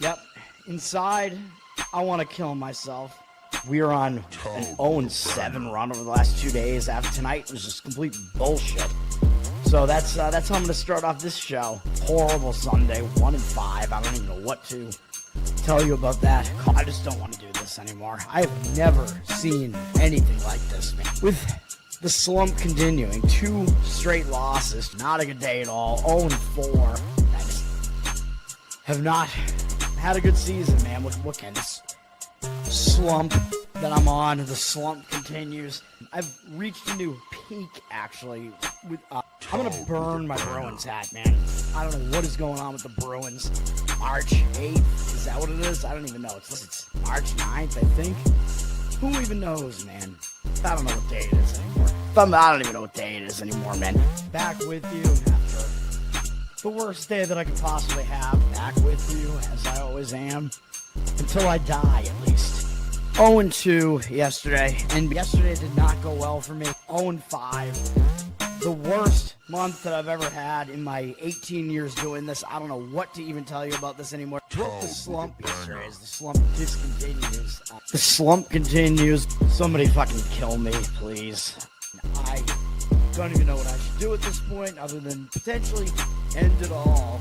Yep. Inside, I want to kill myself. We are on an 0-7 run over the last 2 days. After tonight was just complete bullshit. So that's how I'm going to start off this show. Horrible Sunday, 1-5. I don't even know what to tell you about that. I just don't want to do this anymore. I've never seen anything like this, man. With the slump continuing, 2 straight losses, not a good day at all. 0-4. I just have not had a good season, man. What can this slump that I'm on? The slump continues. I've reached a new peak, actually. I'm gonna burn my Bruins hat, man. I don't know what is going on with the Bruins. March 8th, is that what it is? I don't even know. It's March 9th, I think. Who even knows, man? I don't know what day it is anymore. I don't even know what day it is anymore, man. Back with you after the worst day that I could possibly have. Back with you, as I always am. Until I die, at least. 0-2 yesterday, and yesterday did not go well for me. 0-5. The worst month that I've ever had in my 18 years doing this. I don't know what to even tell you about this anymore. Broke the slump yesterday as the slump discontinues. The slump continues. Somebody fucking kill me, please. I don't even know what I should do at this point other than potentially end it all.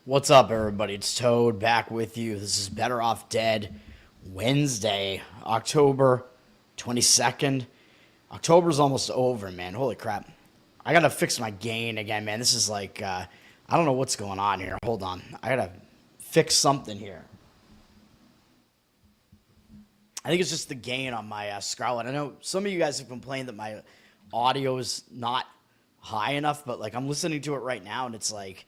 What's up, everybody? It's Toad back with you. This is Better Off Dead Wednesday, October 22nd. October's almost over, man. Holy crap. I gotta fix my gain again, man. This is like, I don't know what's going on here. Hold on. I gotta fix something here. I think it's just the gain on my Scarlet. I know some of you guys have complained that my audio is not high enough, but like I'm listening to it right now and it's like,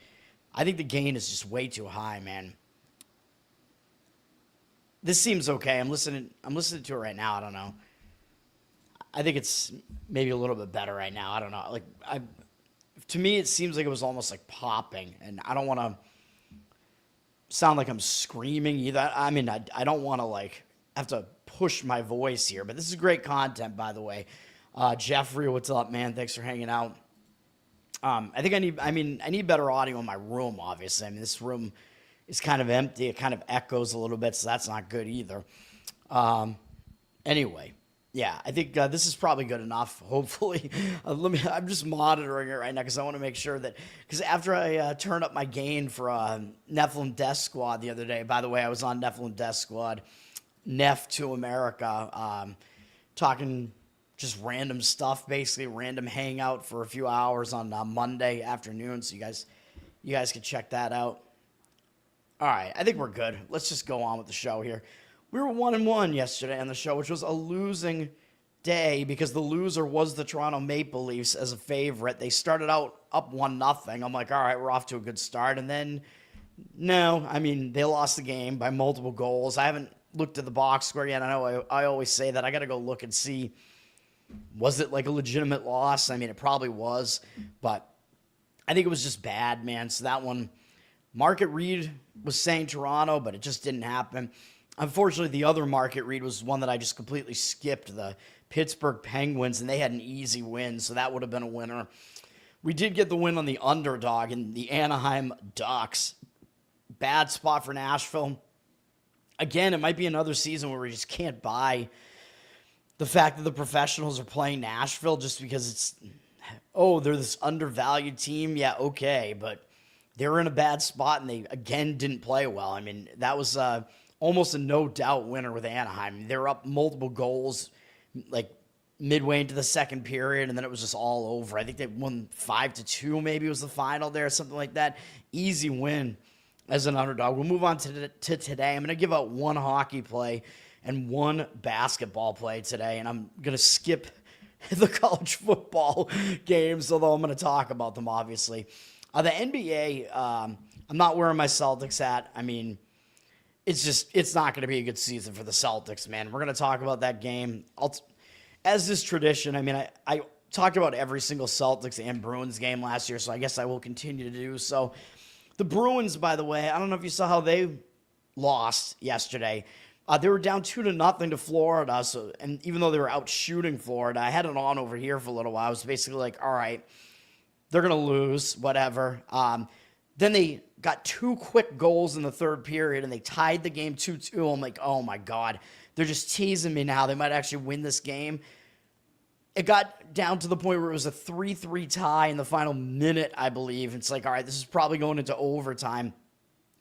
I think the gain is just way too high, man. This seems okay. I'm listening to it right now. I don't know. I think it's maybe a little bit better right now. I don't know. Like to me, it seems like it was almost like popping, and I don't want to sound like I'm screaming either. I mean, I don't want to like have to push my voice here, but this is great content, by the way. Jeffrey, what's up, man? Thanks for hanging out. I think I need better audio in my room, obviously. I mean, this room is kind of empty. It kind of echoes a little bit, so that's not good either. Anyway, yeah, I think this is probably good enough, hopefully. I'm just monitoring it right now because I want to make sure that, because after I turned up my gain for Nephilim Death Squad the other day, by the way, I was on Nephilim Death Squad, Neph to America, talking just random stuff, basically random hangout for a few hours on Monday afternoon. So you guys can check that out. All right, I think we're good. Let's just go on with the show here. We were 1-1 yesterday on the show, which was a losing day because the loser was the Toronto Maple Leafs as a favorite. They started out up 1-0. I'm like, all right, we're off to a good start. And then, no, I mean, they lost the game by multiple goals. I haven't looked at the box score yet. I know I always say that. I got to go look and see. Was it like a legitimate loss? I mean, it probably was, but I think it was just bad, man. So that one, market read was saying Toronto, but it just didn't happen. Unfortunately, the other market read was one that I just completely skipped, the Pittsburgh Penguins, and they had an easy win, so that would have been a winner. We did get the win on the underdog in the Anaheim Ducks. Bad spot for Nashville. Again, it might be another season where we just can't buy the fact that the professionals are playing Nashville just because it's, they're this undervalued team. Yeah, okay, but they were in a bad spot and they, again, didn't play well. I mean, that was almost a no-doubt winner with Anaheim. They were up multiple goals, like, midway into the second period, and then it was just all over. I think they won 5-2, maybe was the final there, something like that. Easy win as an underdog. We'll move on to today. I'm going to give out one hockey play and one basketball play today, and I'm going to skip the college football games, although I'm going to talk about them, obviously. The NBA, I'm not wearing my Celtics hat. I mean, it's not going to be a good season for the Celtics, man. We're going to talk about that game. As is tradition, I mean, I talked about every single Celtics and Bruins game last year, so I guess I will continue to do so. The Bruins, by the way, I don't know if you saw how they lost yesterday. They were down 2-0 to Florida, and even though they were out shooting Florida, I had it on over here for a little while. I was basically like, all right, They're going to lose, whatever. Then they got 2 quick goals in the third period, and they tied the game 2-2. I'm like, oh, my God. They're just teasing me now. They might actually win this game. It got down to the point where it was a 3-3 tie in the final minute, I believe. It's like, all right, this is probably going into overtime.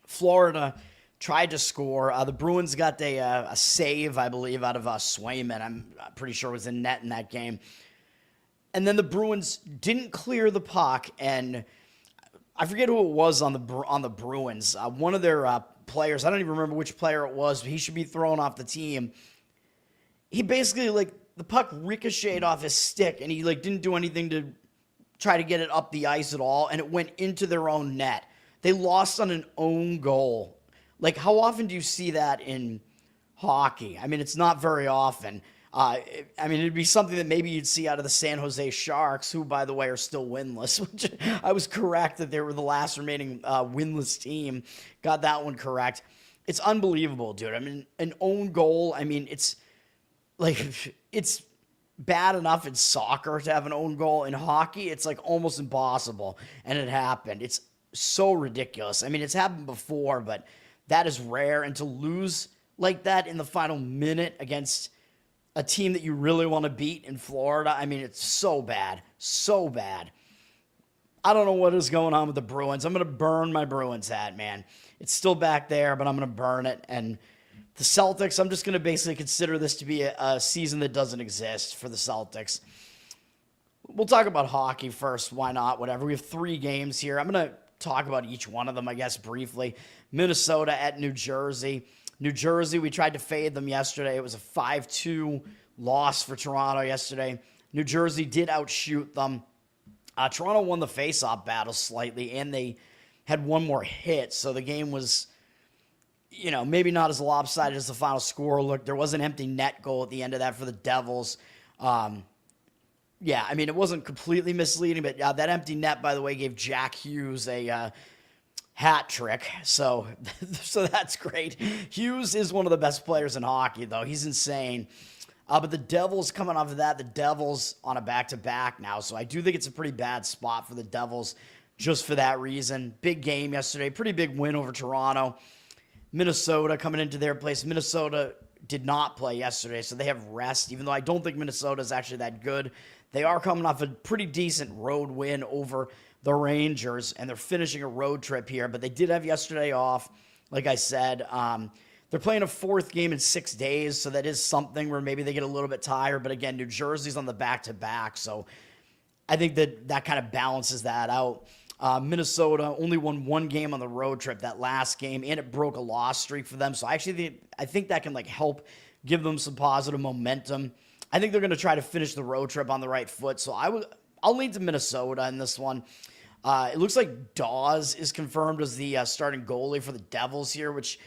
Florida tried to score. The Bruins got a save, I believe, out of Swayman. I'm pretty sure it was in net in that game. And then the Bruins didn't clear the puck, and I forget who it was on the Bruins. One of their players, I don't even remember which player it was, but he should be thrown off the team. He basically, the puck ricocheted off his stick, and he, didn't do anything to try to get it up the ice at all, and it went into their own net. They lost on an own goal. How often do you see that in hockey? I mean, it's not very often. It'd be something that maybe you'd see out of the San Jose Sharks, who, by the way, are still winless, which I was correct that they were the last remaining winless team. Got that one correct. It's unbelievable, dude. I mean, an own goal, it's it's bad enough in soccer to have an own goal. In hockey, it's almost impossible, and it happened. It's so ridiculous. It's happened before, but that is rare, and to lose like that in the final minute against a team that you really want to beat in Florida, it's so bad. So bad. I don't know what is going on with the Bruins. I'm going to burn my Bruins hat, man. It's still back there, but I'm going to burn it. And the Celtics, I'm just going to basically consider this to be a season that doesn't exist for the Celtics. We'll talk about hockey first. Why not? Whatever. We have 3 games here. I'm going to talk about each one of them, I guess, briefly. Minnesota at New Jersey. New Jersey, we tried to fade them yesterday. It was a 5-2 loss for Toronto yesterday. New Jersey did outshoot them. Toronto won the faceoff battle slightly, and they had one more hit, so the game was, maybe not as lopsided as the final score looked. There was an empty net goal at the end of that for the Devils. It wasn't completely misleading, but that empty net, by the way, gave Jack Hughes a hat trick, so that's great. Hughes is one of the best players in hockey, though. He's insane. But the Devils, coming off of that, the Devils on a back-to-back now, so I do think it's a pretty bad spot for the Devils just for that reason. Big game yesterday, pretty big win over Toronto. Minnesota coming into their place. Minnesota did not play yesterday, so they have rest, even though I don't think Minnesota is actually that good. They are coming off a pretty decent road win over the Rangers, and they're finishing a road trip here, but they did have yesterday off, like I said. They're playing a 4th game in 6 days, so that is something where maybe they get a little bit tired, but again, New Jersey's on the back-to-back, so I think that kind of balances that out. Minnesota only won 1 game on the road trip, that last game, and it broke a loss streak for them, so I think that can help give them some positive momentum. I think they're going to try to finish the road trip on the right foot, so I'll lean to Minnesota in this one. It looks like Dawes is confirmed as the starting goalie for the Devils here, which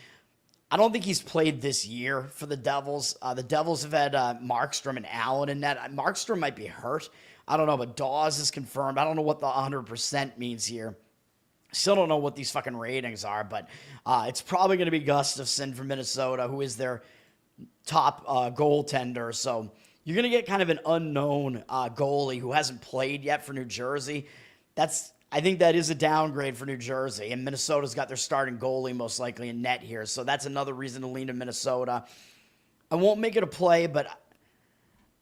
I don't think he's played this year for the Devils. The Devils have had Markstrom and Allen in net. Markstrom might be hurt. I don't know, but Dawes is confirmed. I don't know what the 100% means here. Still don't know what these fucking ratings are, but it's probably going to be Gustafsson from Minnesota, who is their top goaltender. So you're going to get kind of an unknown goalie who hasn't played yet for New Jersey. I think that is a downgrade for New Jersey, and Minnesota's got their starting goalie most likely in net here, so that's another reason to lean to Minnesota. I won't make it a play, but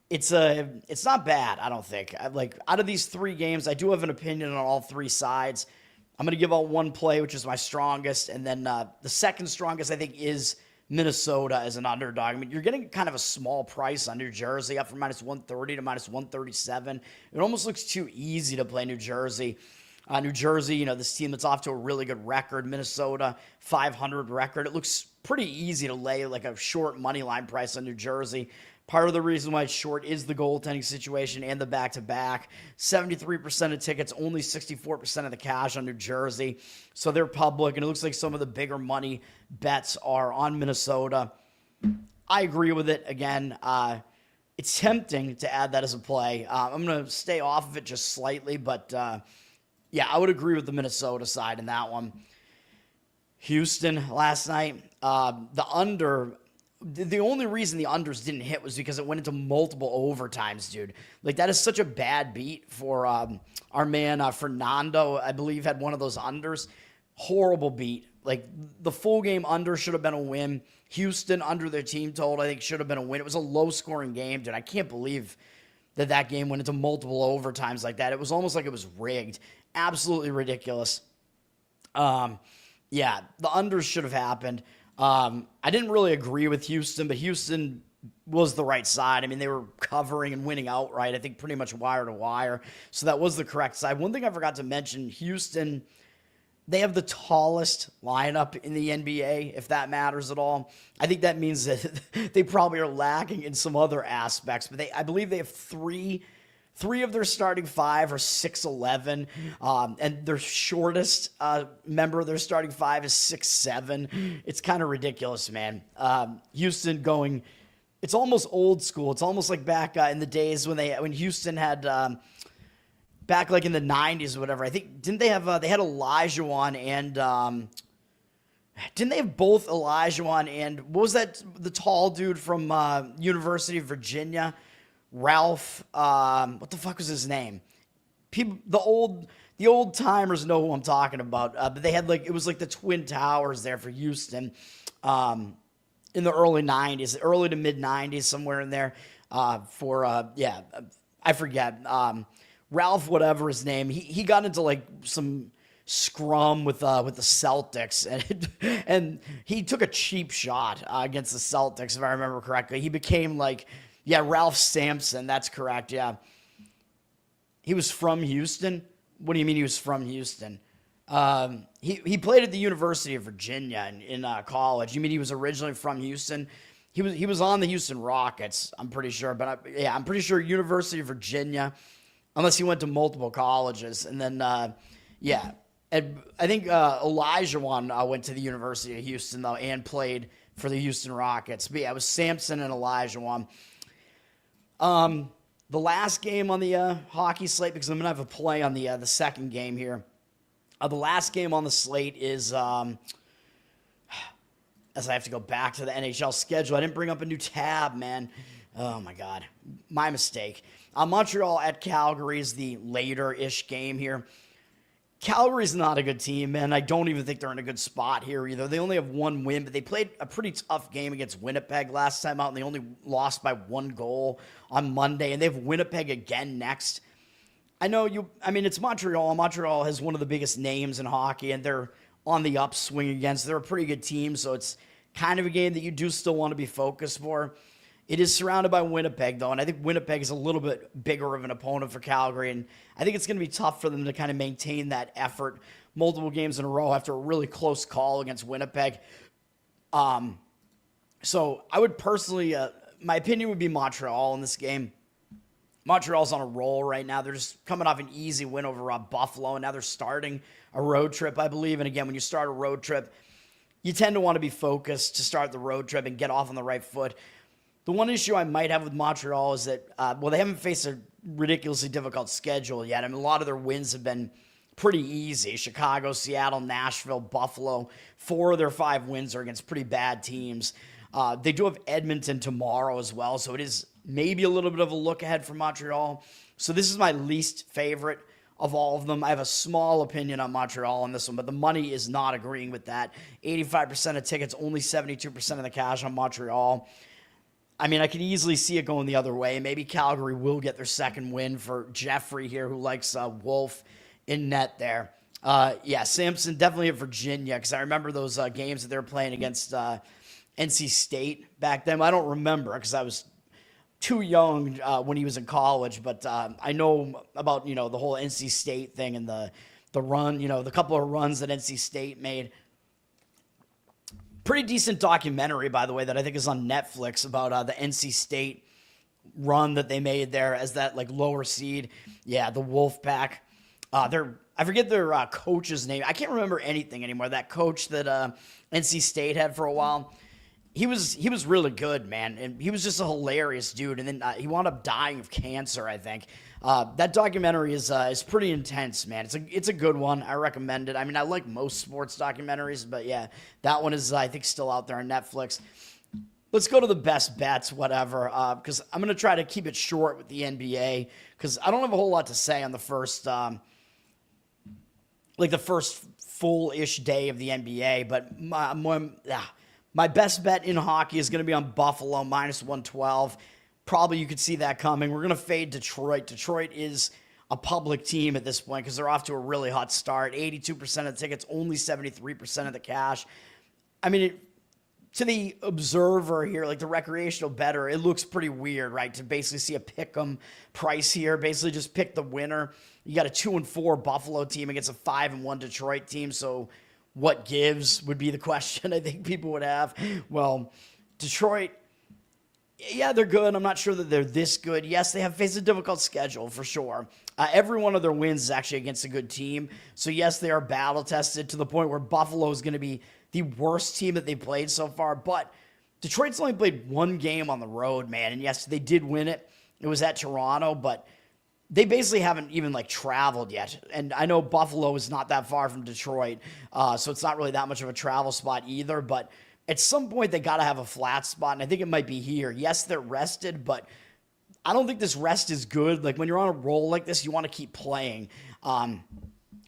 it's not bad, I don't think. Out of these 3 games, I do have an opinion on all 3 sides. I'm going to give out one play, which is my strongest, and then the second strongest, I think, is Minnesota as an underdog. You're getting kind of a small price on New Jersey, up from -130 to -137. It almost looks too easy to play New Jersey. New Jersey, this team that's off to a really good record. Minnesota, 500 record. It looks pretty easy to lay a short money line price on New Jersey. Part of the reason why it's short is the goaltending situation and the back-to-back. 73% of tickets, only 64% of the cash on New Jersey. So they're public, and it looks like some of the bigger money bets are on Minnesota. I agree with it. Again, it's tempting to add that as a play. I'm going to stay off of it just slightly, but I would agree with the Minnesota side in that one. Houston last night, the under the only reason the unders didn't hit was because it went into multiple overtimes, dude. Like, that is such a bad beat for our man Fernando, I believe, had one of those unders. Horrible beat. Like, the full game under should have been a win. Houston under their team total, I think, should have been a win. It was a low-scoring game, dude. I can't believe that game went into multiple overtimes like that. It was almost like it was rigged. Absolutely ridiculous. Yeah, the unders should have happened. I didn't really agree with Houston, but Houston was the right side. I mean, they were covering and winning outright, I think pretty much wire to wire. So that was the correct side. One thing I forgot to mention, Houston, they have the tallest lineup in the NBA, if that matters at all. I think that means that they probably are lacking in some other aspects, but I believe they have three of their starting five are 6'11", and their shortest member of their starting five is 6'7". It's kind of ridiculous, man. Houston going, it's almost old school. It's almost like back in the days when Houston had, back like in the 90s or whatever. I think, didn't they have, they had Olajuwon and, didn't they have both Olajuwon and, what was that, the tall dude from University of Virginia? Ralph, what the fuck was his name? People, the old timers know who I'm talking about. But they had it was like the Twin Towers there for Houston, in the early 90s, early to mid 90s, somewhere in there. I forget. Ralph, whatever his name, he got into some scrum with the Celtics, and he took a cheap shot against the Celtics, if I remember correctly. He became Ralph Sampson, that's correct, yeah. He was from Houston? What do you mean he was from Houston? He played at the University of Virginia in college. You mean he was originally from Houston? He was on the Houston Rockets, I'm pretty sure. But I'm pretty sure University of Virginia, unless he went to multiple colleges. And then, and I think Olajuwon went to the University of Houston, though, and played for the Houston Rockets. But yeah, it was Sampson and Olajuwon. The last game on the hockey slate, because I'm going to have a play on the second game here. The last game on the slate is, as I have to go back to the NHL schedule. I didn't bring up a new tab, man. Oh, my God. My mistake. Montreal at Calgary is the later-ish game here. Calgary's not a good team, man. I don't even think they're in a good spot here either. They only have one win, but they played a pretty tough game against Winnipeg last time out, and they only lost by 1 goal on Monday, and they have Winnipeg again next. It's Montreal. Montreal has one of the biggest names in hockey, and they're on the upswing again, so they're a pretty good team, so it's kind of a game that you do still want to be focused for. It is surrounded by Winnipeg, though, and I think Winnipeg is a little bit bigger of an opponent for Calgary, and I think it's going to be tough for them to kind of maintain that effort multiple games in a row after a really close call against Winnipeg. So I would personally, my opinion would be Montreal in this game. Montreal's on a roll right now. They're just coming off an easy win over Buffalo, and now they're starting a road trip, I believe. And again, when you start a road trip, you tend to want to be focused to start the road trip and get off on the right foot. The one issue I might have with Montreal is that, they haven't faced a ridiculously difficult schedule yet. I mean, a lot of their wins have been pretty easy. Chicago, Seattle, Nashville, Buffalo. 4 of their 5 wins are against pretty bad teams. They do have Edmonton tomorrow as well, so it is maybe a little bit of a look ahead for Montreal. So this is my least favorite of all of them. I have a small opinion on Montreal on this one, but the money is not agreeing with that. 85% of tickets, only 72% of the cash on Montreal. I mean, I could easily see it going the other way. Maybe Calgary will get their second win for Jeffrey here, who likes Wolf in net there. Sampson definitely at Virginia, because I remember those games that they were playing against NC State back then. I don't remember because I was too young when he was in college, but I know about, the whole NC State thing and the run, the couple of runs that NC State made. Pretty decent documentary, by the way, that I think is on Netflix about the NC State run that they made there as that lower seed. Yeah, the Wolfpack. I forget their coach's name. I can't remember anything anymore. That coach that NC State had for a while. He was really good, man, and he was just a hilarious dude. And then he wound up dying of cancer, I think. That documentary is pretty intense, man. It's a good one. I recommend it. I mean, I like most sports documentaries, but yeah, that one is I think still out there on Netflix. let's go to the best bets, whatever, because I'm going to try to keep it short with the NBA because I don't have a whole lot to say on the first, the first full-ish day of the NBA. But my best bet in hockey is going to be on Buffalo, minus 112. Probably you could see that coming. We're going to fade Detroit. Detroit is a public team at this point because they're off to a really hot start. 82% of the tickets, only 73% of the cash. I mean, to the observer here, like the recreational bettor, it looks pretty weird, right? To basically see a pick'em price here, basically just pick the winner. You got a 2-4 Buffalo team against a 5-1 Detroit team. So what gives would be the question I think people would have. Well, Detroit, yeah, they're good. I'm not sure that they're this good. Yes, they have faced a difficult schedule for sure. Every one of their wins is actually against a good team. So yes, they are battle tested to the point where Buffalo is going to be the worst team that they played so far. But Detroit's only played one game on the road, man. And yes, they did win it. It was at Toronto, but they basically haven't even traveled yet. And I know Buffalo is not that far from Detroit, so it's not really that much of a travel spot either. But at some point, they got to have a flat spot, and I think it might be here. Yes, they're rested, but I don't think this rest is good. Like, when you're on a roll like this, you want to keep playing.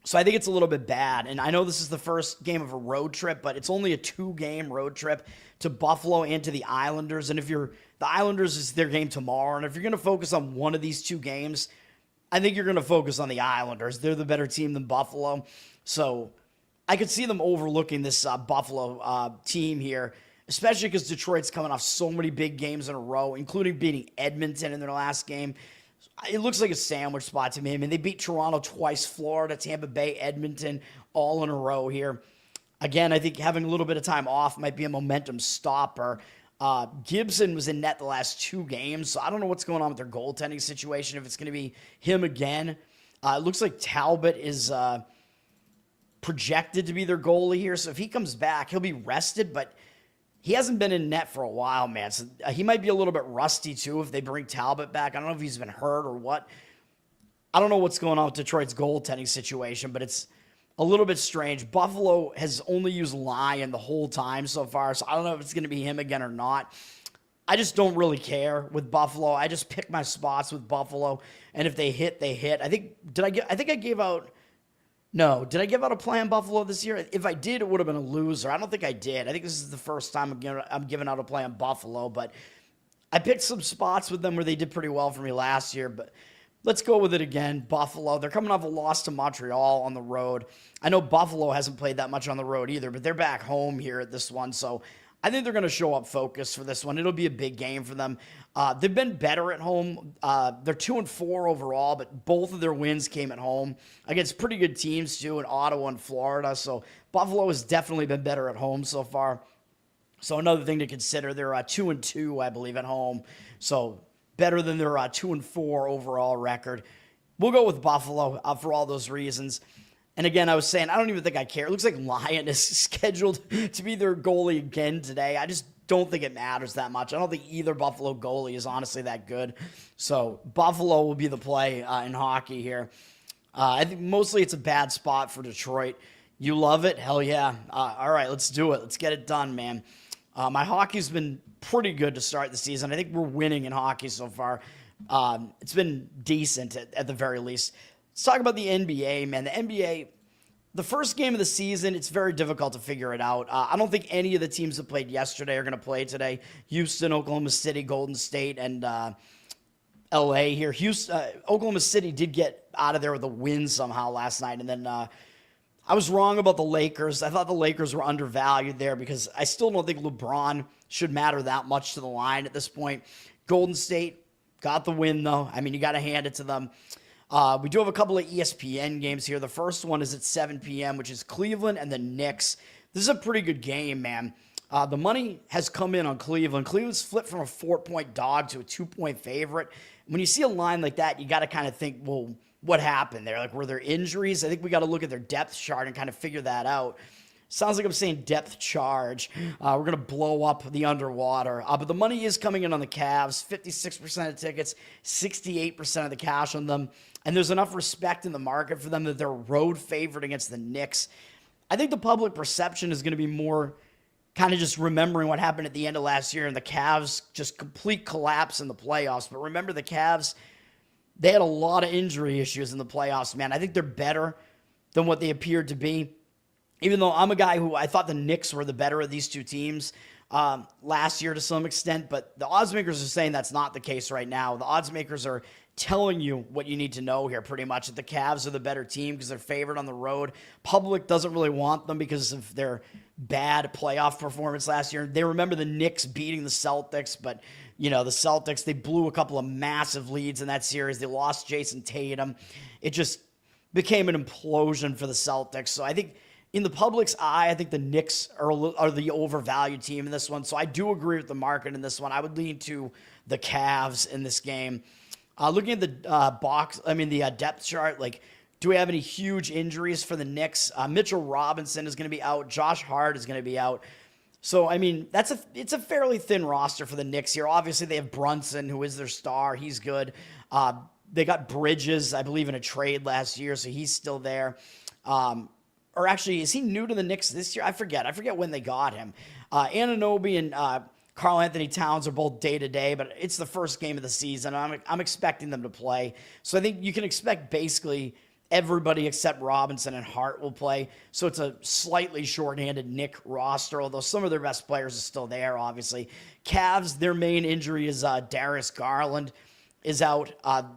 So I think it's a little bit bad. And I know this is the first game of a road trip, but it's only a 2-game road trip to Buffalo and to the Islanders. And the Islanders is their game tomorrow. And if you're going to focus on one of these 2 games, I think you're going to focus on the Islanders. They're the better team than Buffalo. So I could see them overlooking this Buffalo team here, especially because Detroit's coming off so many big games in a row, including beating Edmonton in their last game. It looks like a sandwich spot to me. I mean, they beat Toronto twice, Florida, Tampa Bay, Edmonton, all in a row here. Again, I think having a little bit of time off might be a momentum stopper. Gibson was in net the last 2 games, so I don't know what's going on with their goaltending situation, if it's going to be him again. It looks like Talbot is projected to be their goalie here, so if he comes back, he'll be rested, but he hasn't been in net for a while, man. So he might be a little bit rusty, too, if they bring Talbot back. I don't know if he's been hurt or what. I don't know what's going on with Detroit's goaltending situation, but it's a little bit strange. Buffalo has only used Lyon the whole time so far, so I don't know if it's going to be him again or not. I just don't really care with Buffalo. I just pick my spots with Buffalo, and if they hit, they hit. Did I give out a play on Buffalo this year? If I did, it would have been a loser. I don't think I did. I think this is the first time I'm giving out a play on Buffalo, but I picked some spots with them where they did pretty well for me last year, but let's go with it again. Buffalo, they're coming off a loss to Montreal on the road. I know Buffalo hasn't played that much on the road either, but they're back home here at this one, so I think they're going to show up focused for this one. It'll be a big game for them. They've been better at home. They're 2-4 overall, but both of their wins came at home against pretty good teams too in Ottawa and Florida. So Buffalo has definitely been better at home so far. So another thing to consider, they're 2-2, I believe, at home. So better than their 2-4 overall record. We'll go with Buffalo for all those reasons. And again, I was saying, I don't even think I care. It looks like Lyon is scheduled to be their goalie again today. I just don't think it matters that much. I don't think either Buffalo goalie is honestly that good. So Buffalo will be the play in hockey here. I think mostly it's a bad spot for Detroit. You love it? Hell yeah. All right, let's do it. Let's get it done, man. My hockey's been pretty good to start the season. I think we're winning in hockey so far. It's been decent at the very least. Let's talk about the NBA, man. The NBA, the first game of the season, it's very difficult to figure it out. I don't think any of the teams that played yesterday are going to play today. Houston, Oklahoma City, Golden State, and LA here. Oklahoma City did get out of there with a win somehow last night. And then I was wrong about the Lakers. I thought the Lakers were undervalued there because I still don't think LeBron should matter that much to the line at this point. Golden State got the win, though. I mean, you got to hand it to them. We do have a couple of ESPN games here. The first one is at 7 p.m., which is Cleveland and the Knicks. This is a pretty good game, man. The money has come in on Cleveland. Cleveland's flipped from a 4-point dog to a 2-point favorite. When you see a line like that, you got to kind of think, well, what happened there? Like, were there injuries? I think we got to look at their depth chart and kind of figure that out. Sounds like I'm saying depth charge. We're going to blow up the underwater. But the money is coming in on the Cavs. 56% of tickets, 68% of the cash on them. And there's enough respect in the market for them that they're road favorite against the Knicks. I think the public perception is going to be more kind of just remembering what happened at the end of last year and the Cavs just complete collapse in the playoffs. But remember, the Cavs, they had a lot of injury issues in the playoffs, man. I think they're better than what they appeared to be. Even though I'm a guy who I thought the Knicks were the better of these two teams last year to some extent, but the odds makers are saying that's not the case right now. The odds makers are telling you what you need to know here pretty much, that the Cavs are the better team because they're favored on the road. Public doesn't really want them because of their bad playoff performance last year. They remember the Knicks beating the Celtics, but the Celtics, they blew a couple of massive leads in that series. They lost Jason Tatum. It just became an implosion for the Celtics. So I think in the public's eye, I think the Knicks are the overvalued team in this one. So I do agree with the market in this one. I would lean to the Cavs in this game. Looking at the depth chart, do we have any huge injuries for the Knicks? Mitchell Robinson is going to be out. Josh Hart is going to be out. So, it's a fairly thin roster for the Knicks here. Obviously, they have Brunson, who is their star. He's good. They got Bridges, I believe, in a trade last year, so he's still there. Or actually, is he new to the Knicks this year? I forget when they got him. Anunoby and Karl Anthony Towns are both day-to-day, but it's the first game of the season. I'm expecting them to play. So I think you can expect basically everybody except Robinson and Hart will play. So it's a slightly shorthanded Knick roster, although some of their best players are still there, obviously. Cavs, their main injury is Darius Garland is out.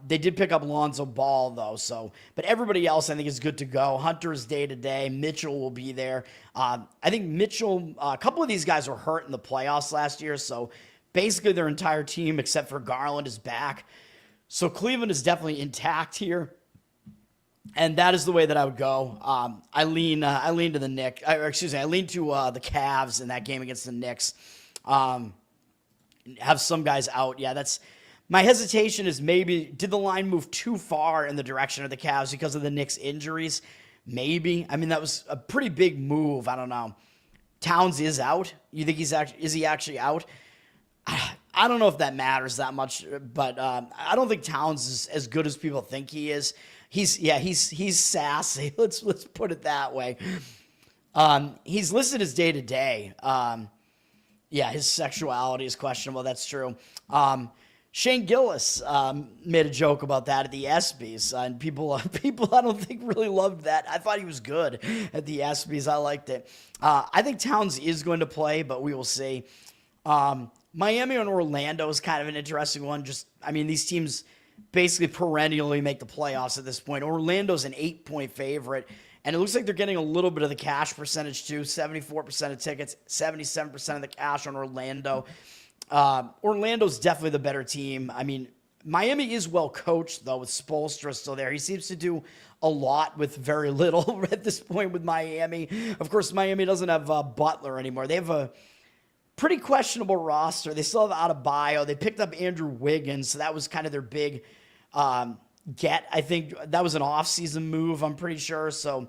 They did pick up Lonzo Ball, though. But everybody else, I think, is good to go. Hunter is day-to-day. Mitchell will be there. I think Mitchell, a couple of these guys were hurt in the playoffs last year, so basically their entire team, except for Garland, is back. So Cleveland is definitely intact here, and that is the way that I would go. I lean to the Knicks. I lean to the Cavs in that game against the Knicks. Have some guys out. Yeah, that's... My hesitation is maybe, did the line move too far in the direction of the Cavs because of the Knicks' injuries? Maybe. That was a pretty big move. I don't know. Towns is out. You think is he actually out? I don't know if that matters that much, but I don't think Towns is as good as people think he is. He's sassy. Let's put it that way. He's listed as day-to-day. His sexuality is questionable. That's true. Shane Gillis made a joke about that at the ESPYs, and people I don't think really loved that. I thought he was good at the ESPYs. I liked it. I think Towns is going to play, but we will see. Miami and Orlando is kind of an interesting one. These teams basically perennially make the playoffs at this point. Orlando's an 8-point favorite, and it looks like they're getting a little bit of the cash percentage too. 74% of tickets, 77% of the cash on Orlando. Orlando's definitely the better team. Miami is well coached, though, with Spoelstra still there. He seems to do a lot with very little at this point with Miami. Of course, Miami doesn't have Butler anymore. They have a pretty questionable roster. They still have Adebayo. They picked up Andrew Wiggins, so that was kind of their big get. I think that was an offseason move, I'm pretty sure. So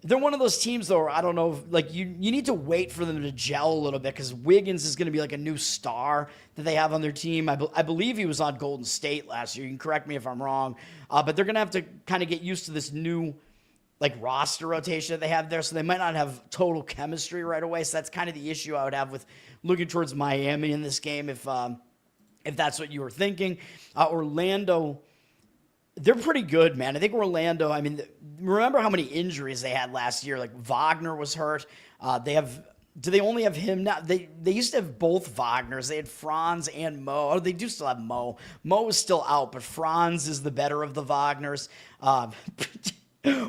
they're one of those teams, though, I don't know, you need to wait for them to gel a little bit because Wiggins is going to be like a new star that they have on their team. I believe he was on Golden State last year. You can correct me if I'm wrong. But they're going to have to kind of get used to this new roster rotation that they have there, so they might not have total chemistry right away. So that's kind of the issue I would have with looking towards Miami in this game if that's what you were thinking. Orlando... They're pretty good, man. I think Orlando, remember how many injuries they had last year? Wagner was hurt. Do they only have him now? They used to have both Wagners. They had Franz and Mo. Oh, they do still have Mo. Mo is still out, but Franz is the better of the Wagners.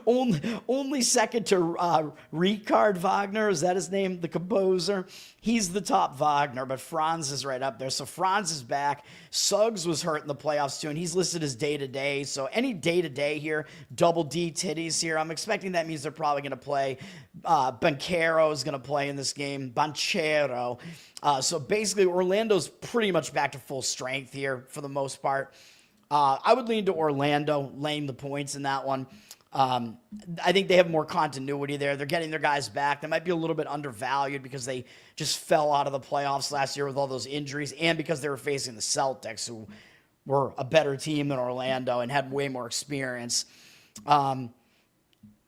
Only second to Richard Wagner, is that his name, the composer? He's the top Wagner, but Franz is right up there. So Franz is back. Suggs was hurt in the playoffs too, and he's listed as day-to-day. So any day-to-day here, double D titties here, I'm expecting that means they're probably going to play. Banchero is going to play in this game. Banchero. So basically, Orlando's pretty much back to full strength here for the most part. I would lean to Orlando, laying the points in that one. I think they have more continuity there. They're getting their guys back. They might be a little bit undervalued because they just fell out of the playoffs last year with all those injuries and because they were facing the Celtics, who were a better team than Orlando and had way more experience.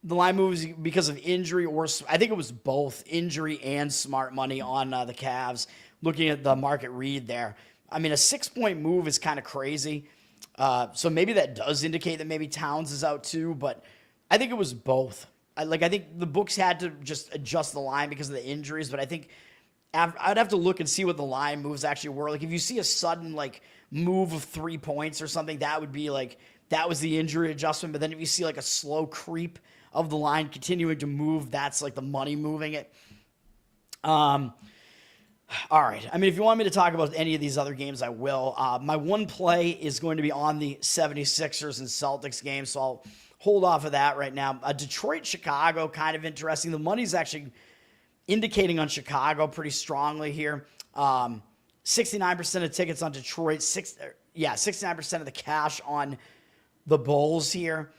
the line moves because of injury, or I think it was both injury and smart money on the Cavs. Looking at the market read there, I mean, a 6-point move is kind of crazy. So maybe that does indicate that maybe Towns is out too, but I think it was both. I think the books had to just adjust the line because of the injuries, but I think I'd have to look and see what the line moves actually were. Like if you see a sudden like move of 3 points or something, that would be like that was the injury adjustment. But then if you see like a slow creep of the line continuing to move, that's like the money moving it. All right. I mean, if you want me to talk about any of these other games, I will. My one play is going to be on the 76ers and Celtics game, so I'll hold off of that right now. Detroit-Chicago, kind of interesting. The money's actually indicating on Chicago pretty strongly here. 69% of tickets on Detroit. 69% of the cash on the Bulls here,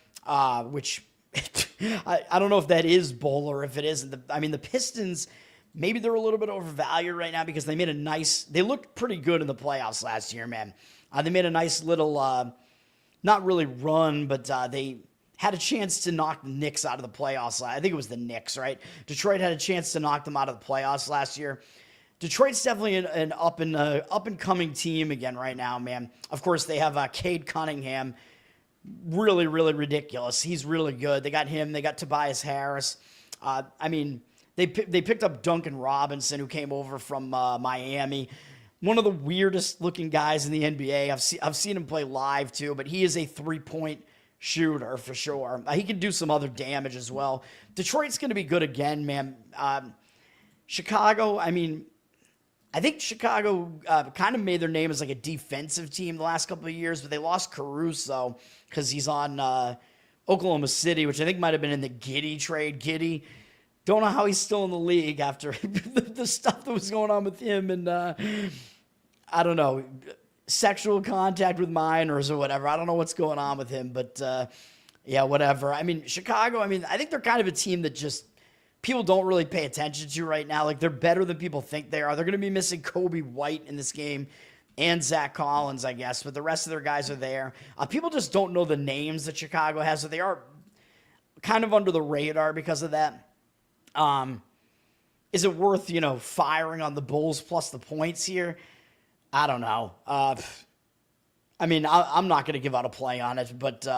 which I don't know if that is Bull or if it isn't. The Pistons, maybe they're a little bit overvalued right now because they looked pretty good in the playoffs last year, man. They made a nice little, not really run, but they had a chance to knock the Knicks out of the playoffs. I think it was the Knicks, right? Detroit had a chance to knock them out of the playoffs last year. Detroit's definitely an up and coming team again right now, man. Of course, they have Cade Cunningham, really, really ridiculous. He's really good. They got him. They got Tobias Harris. They picked up Duncan Robinson, who came over from Miami. One of the weirdest looking guys in the NBA. I've seen him play live too, but he is a 3-point shooter for sure. He can do some other damage as well. Detroit's going to be good again, man. Chicago, I think Chicago kind of made their name as like a defensive team the last couple of years, but they lost Caruso because he's on Oklahoma City, which I think might have been in the Giddey trade. Giddey, don't know how he's still in the league after the stuff that was going on with him and, I don't know, sexual contact with minors or whatever. I don't know what's going on with him, but yeah, whatever. Chicago, I think they're kind of a team that just people don't really pay attention to right now. Like, they're better than people think they are. They're going to be missing Kobe White in this game and Zach Collins, I guess, but the rest of their guys are there. People just don't know the names that Chicago has, so they are kind of under the radar because of that. Is it worth, firing on the Bulls plus the points here? I don't know. I'm not going to give out a play on it, but,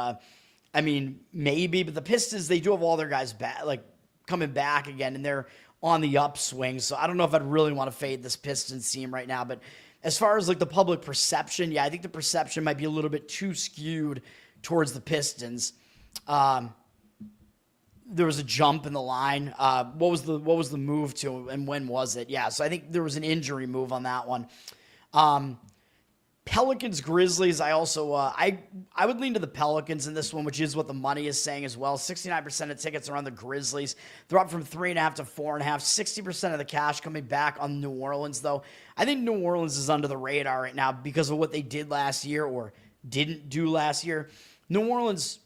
maybe. But the Pistons, they do have all their guys back, like, coming back again, and they're on the upswing. So I don't know if I'd really want to fade this Pistons team right now. But as far as, like, the public perception, yeah, I think the perception might be a little bit too skewed towards the Pistons. There was a jump in the line. What was the move to, and when was it? Yeah, so I think there was an injury move on that one. Pelicans, Grizzlies, I also, I would lean to the Pelicans in this one, which is what the money is saying as well. 69% of tickets are on the Grizzlies. They're up from 3.5 to 4.5. 60% of the cash coming back on New Orleans, though. I think New Orleans is under the radar right now because of what they did last year or didn't do last year. New Orleans,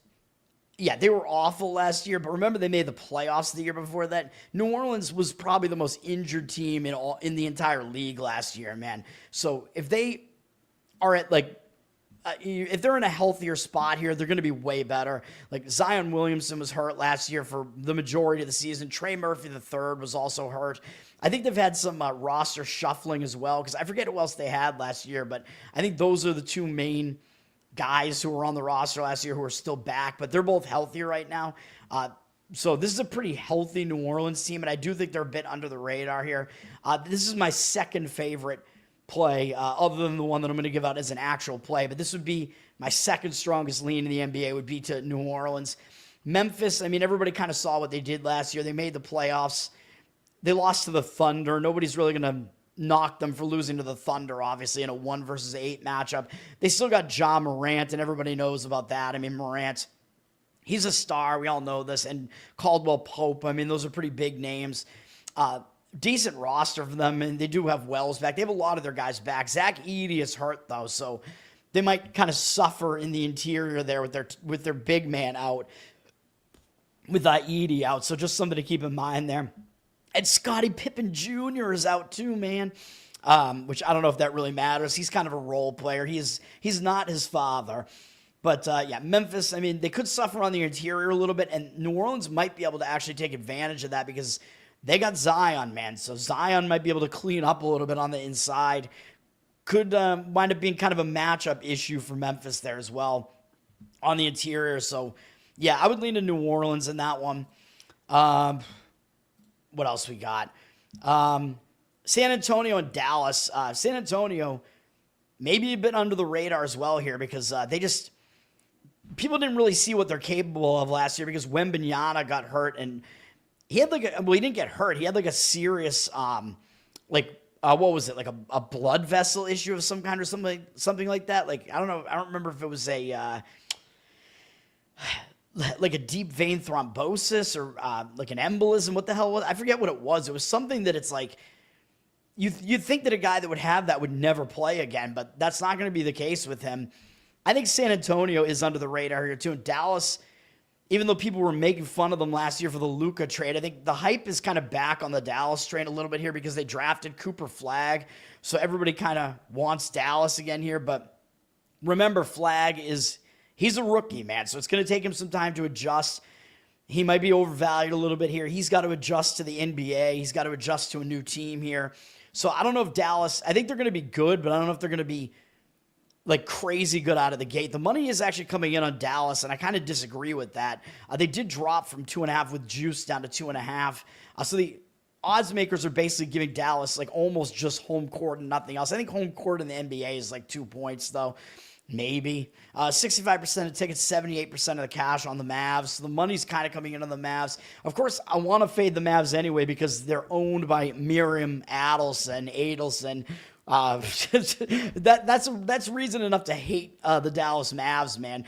yeah, they were awful last year, but remember they made the playoffs the year before that. New Orleans was probably the most injured team in the entire league last year, man. So if they are at if they're in a healthier spot here, they're going to be way better. Like, Zion Williamson was hurt last year for the majority of the season. Trey Murphy III was also hurt. I think they've had some roster shuffling as well, because I forget who else they had last year, but I think those are the two main guys who were on the roster last year who are still back, but they're both healthy right now. So this is a pretty healthy New Orleans team, and I do think they're a bit under the radar here. This is my second favorite play, other than the one that I'm going to give out as an actual play, but this would be my second strongest lean in the NBA would be to New Orleans. Memphis, everybody kind of saw what they did last year. They made the playoffs. They lost to the Thunder. Nobody's really going to knock them for losing to the Thunder, obviously, in a 1 versus 8 matchup. They still got Ja Morant, and everybody knows about that. Morant, he's a star. We all know this. And Caldwell Pope, those are pretty big names. Decent roster for them, and they do have Wells back. They have a lot of their guys back. Zach Edey is hurt, though, so they might kind of suffer in the interior there with their big man out, with Edey out. So just something to keep in mind there. And Scottie Pippen Jr. is out too, man, which I don't know if that really matters. He's kind of a role player. He's not his father. But, yeah, Memphis, I mean, they could suffer on the interior a little bit, and New Orleans might be able to actually take advantage of that because they got Zion, man. So Zion might be able to clean up a little bit on the inside. Could wind up being kind of a matchup issue for Memphis there as well on the interior. So, yeah, I would lean to New Orleans in that one. What else we got? San Antonio and Dallas. San Antonio maybe a bit under the radar as well here because people didn't really see what they're capable of last year because Wembanyama got hurt and he had he didn't get hurt. He had a serious, what was it? Like a blood vessel issue of some kind or something like that. Like, I don't know. I don't remember if it was like a deep vein thrombosis or like an embolism. What the hell was it? I forget what it was. It was something that it's like, you'd think that a guy that would have that would never play again, but that's not going to be the case with him. I think San Antonio is under the radar here too. And Dallas, even though people were making fun of them last year for the Luka trade, I think the hype is kind of back on the Dallas train a little bit here because they drafted Cooper Flagg. So everybody kind of wants Dallas again here. But remember, Flagg he's a rookie, man. So it's going to take him some time to adjust. He might be overvalued a little bit here. He's got to adjust to the NBA. He's got to adjust to a new team here. So I don't know if Dallas, I think they're going to be good, but I don't know if they're going to be like crazy good out of the gate. The money is actually coming in on Dallas, and I kind of disagree with that. They did drop from 2.5 with juice down to 2.5. So the odds makers are basically giving Dallas like almost just home court and nothing else. I think home court in the NBA is like 2 points though. Maybe. 65% of tickets, 78% of the cash on the Mavs. So the money's kind of coming in on the Mavs. Of course, I want to fade the Mavs anyway because they're owned by Miriam Adelson. That's reason enough to hate the Dallas Mavs, man.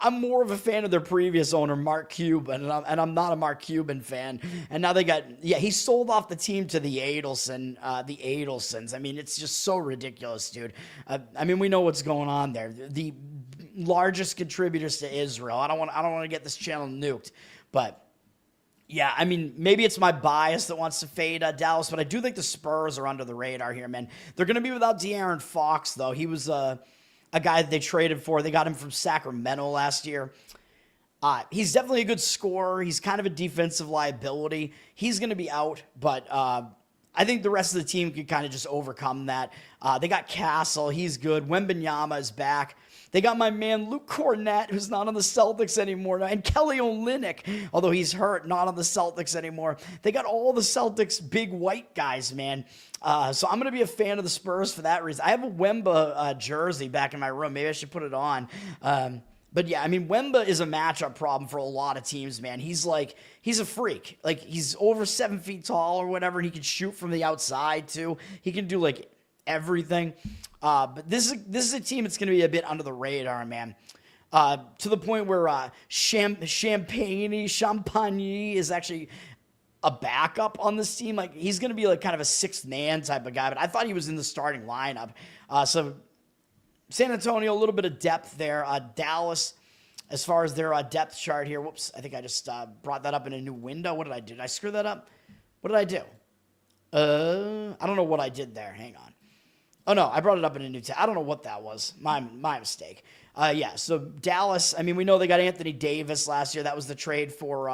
I'm more of a fan of their previous owner, Mark Cuban, and I'm not a Mark Cuban fan. And now he sold off the team to the Adelsons. I mean, it's just so ridiculous, dude. I mean, we know what's going on there. The largest contributors to Israel. I don't want to get this channel nuked, but yeah, I mean, maybe it's my bias that wants to fade Dallas, but I do think the Spurs are under the radar here, man. They're going to be without De'Aaron Fox, though. He was a guy that they traded for. They got him from Sacramento last year. He's definitely a good scorer. He's kind of a defensive liability. He's going to be out, but I think the rest of the team could kind of just overcome that. They got Castle. He's good. Wembanyama is back. They got my man Luke Cornett, who's not on the Celtics anymore, and Kelly Olynyk, although he's hurt, not on the Celtics anymore. They got all the Celtics big white guys, man. So I'm going to be a fan of the Spurs for that reason. I have a Wemba jersey back in my room. Maybe I should put it on. But yeah, I mean, Wemba is a matchup problem for a lot of teams, man. He's a freak. Like, he's over 7 feet tall or whatever, and he can shoot from the outside too. He can do like everything. But this is a team that's going to be a bit under the radar, man. To the point where Champagne is actually a backup on this team. Like, he's going to be like kind of a sixth man type of guy, but I thought he was in the starting lineup. So San Antonio, a little bit of depth there. Dallas, as far as their depth chart here. Whoops, I think I just brought that up in a new window. What did I do? Did I screw that up? What did I do? I don't know what I did there. Hang on. Oh, no, I brought it up in a new tab. I don't know what that was. My mistake. Yeah, so Dallas, I mean, we know they got Anthony Davis last year. That was the trade for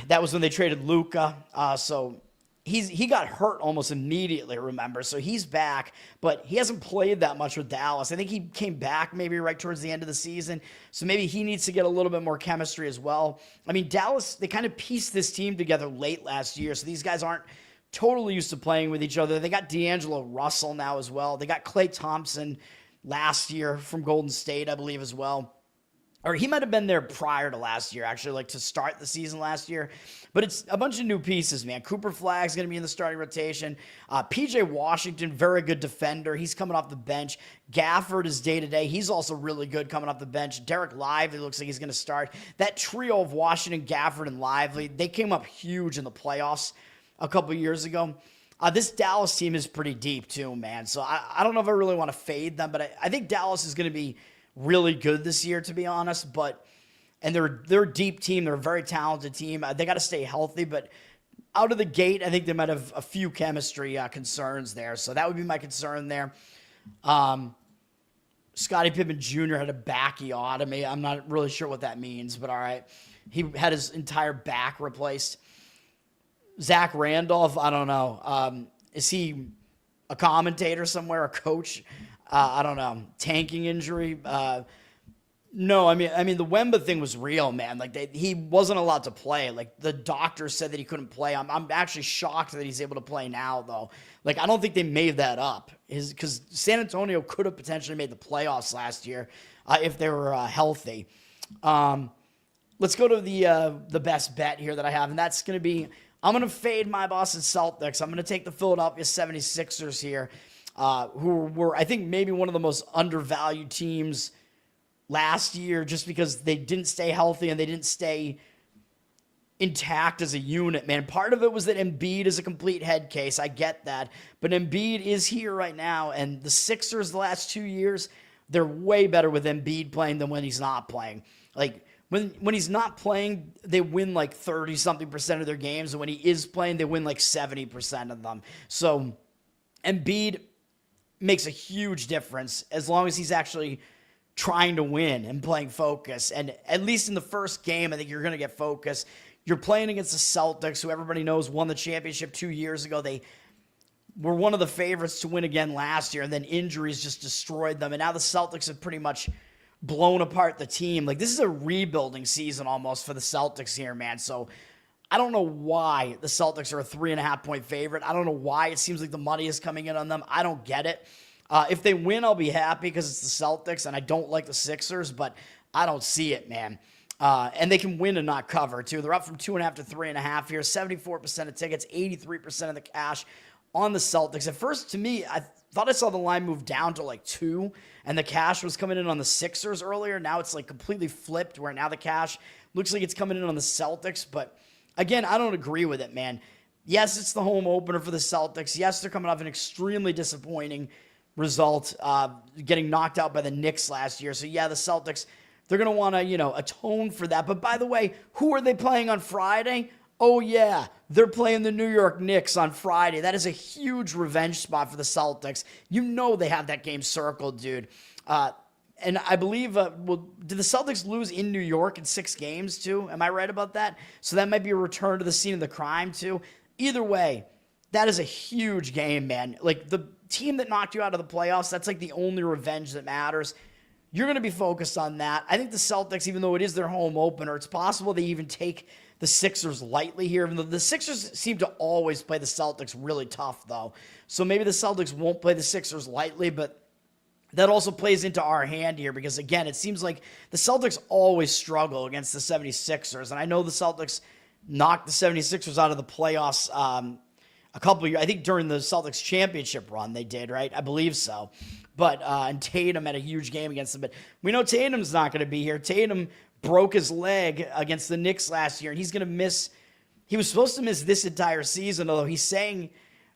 that was when they traded Luka. So he got hurt almost immediately, remember? So he's back, but he hasn't played that much with Dallas. I think he came back maybe right towards the end of the season. So maybe he needs to get a little bit more chemistry as well. I mean, Dallas, they kind of pieced this team together late last year. So these guys aren't totally used to playing with each other. They got D'Angelo Russell now as well. They got Klay Thompson last year from Golden State, I believe, as well. Or he might have been there prior to last year, actually, like to start the season last year. But it's a bunch of new pieces, man. Cooper Flagg's going to be in the starting rotation. PJ Washington, very good defender. He's coming off the bench. Gafford is day-to-day. He's also really good coming off the bench. Derek Lively looks like he's going to start. That trio of Washington, Gafford, and Lively, they came up huge in the playoffs a couple years ago. This Dallas team is pretty deep too, man. So I don't know if I really want to fade them, but I think Dallas is going to be really good this year, to be honest. And they're a deep team. They're a very talented team. They got to stay healthy, but out of the gate, I think they might have a few chemistry concerns there. So that would be my concern there. Scottie Pippen Jr. had a backiotomy. I'm not really sure what that means, but all right. He had his entire back replaced. Zach Randolph, I don't know. Is he a commentator somewhere, a coach? I don't know. Tanking injury? No, I mean the Wemba thing was real, man. Like he wasn't allowed to play. Like the doctor said that he couldn't play. I'm actually shocked that he's able to play now, though. Like I don't think they made that up. Because San Antonio could have potentially made the playoffs last year if they were healthy. Let's go to the best bet here that I have, and that's going to be I'm going to fade my Boston Celtics. I'm going to take the Philadelphia 76ers here, who were, I think, maybe one of the most undervalued teams last year just because they didn't stay healthy and they didn't stay intact as a unit, man. Part of it was that Embiid is a complete head case. I get that. But Embiid is here right now, and the Sixers the last 2 years, they're way better with Embiid playing than when he's not playing. Like, when he's not playing, they win like 30-something% of their games. And when he is playing, they win like 70% of them. So Embiid makes a huge difference as long as he's actually trying to win and playing focus. And at least in the first game, I think you're going to get focus. You're playing against the Celtics, who everybody knows won the championship 2 years ago. They were one of the favorites to win again last year, and then injuries just destroyed them. And now the Celtics have pretty much blown apart the team. Like, this is a rebuilding season almost for the Celtics here, man. So I don't know why the Celtics are a 3.5-point favorite. I don't know why it seems like the money is coming in on them. I don't get it. If they win, I'll be happy because it's the Celtics, and I don't like the Sixers, but I don't see it, man. And they can win and not cover, too. They're up from 2.5 to 3.5 here. 74% of tickets, 83% of the cash on the Celtics. At first, to me, I thought I saw the line move down to like 2, and the cash was coming in on the Sixers earlier. Now it's like completely flipped, where now the cash looks like it's coming in on the Celtics. But again, I don't agree with it, man. Yes, it's the home opener for the Celtics. Yes, they're coming off an extremely disappointing result, getting knocked out by the Knicks last year. So yeah, the Celtics, they're going to want to, atone for that. But by the way, who are they playing on Friday? Oh, yeah, they're playing the New York Knicks on Friday. That is a huge revenge spot for the Celtics. You know they have that game circled, dude. And I believe, did the Celtics lose in New York in 6 games, too? Am I right about that? So that might be a return to the scene of the crime, too. Either way, that is a huge game, man. Like, the team that knocked you out of the playoffs, that's like the only revenge that matters. You're going to be focused on that. I think the Celtics, even though it is their home opener, it's possible they even take the Sixers lightly here. Even though the Sixers seem to always play the Celtics really tough, though. So maybe the Celtics won't play the Sixers lightly, but that also plays into our hand here because, again, it seems like the Celtics always struggle against the 76ers. And I know the Celtics knocked the 76ers out of the playoffs a couple of years. I think during the Celtics championship run they did, right? I believe so. But and Tatum had a huge game against them. But we know Tatum's not going to be here. Tatum broke his leg against the Knicks last year, and he's going to miss. He was supposed to miss this entire season, although he's saying,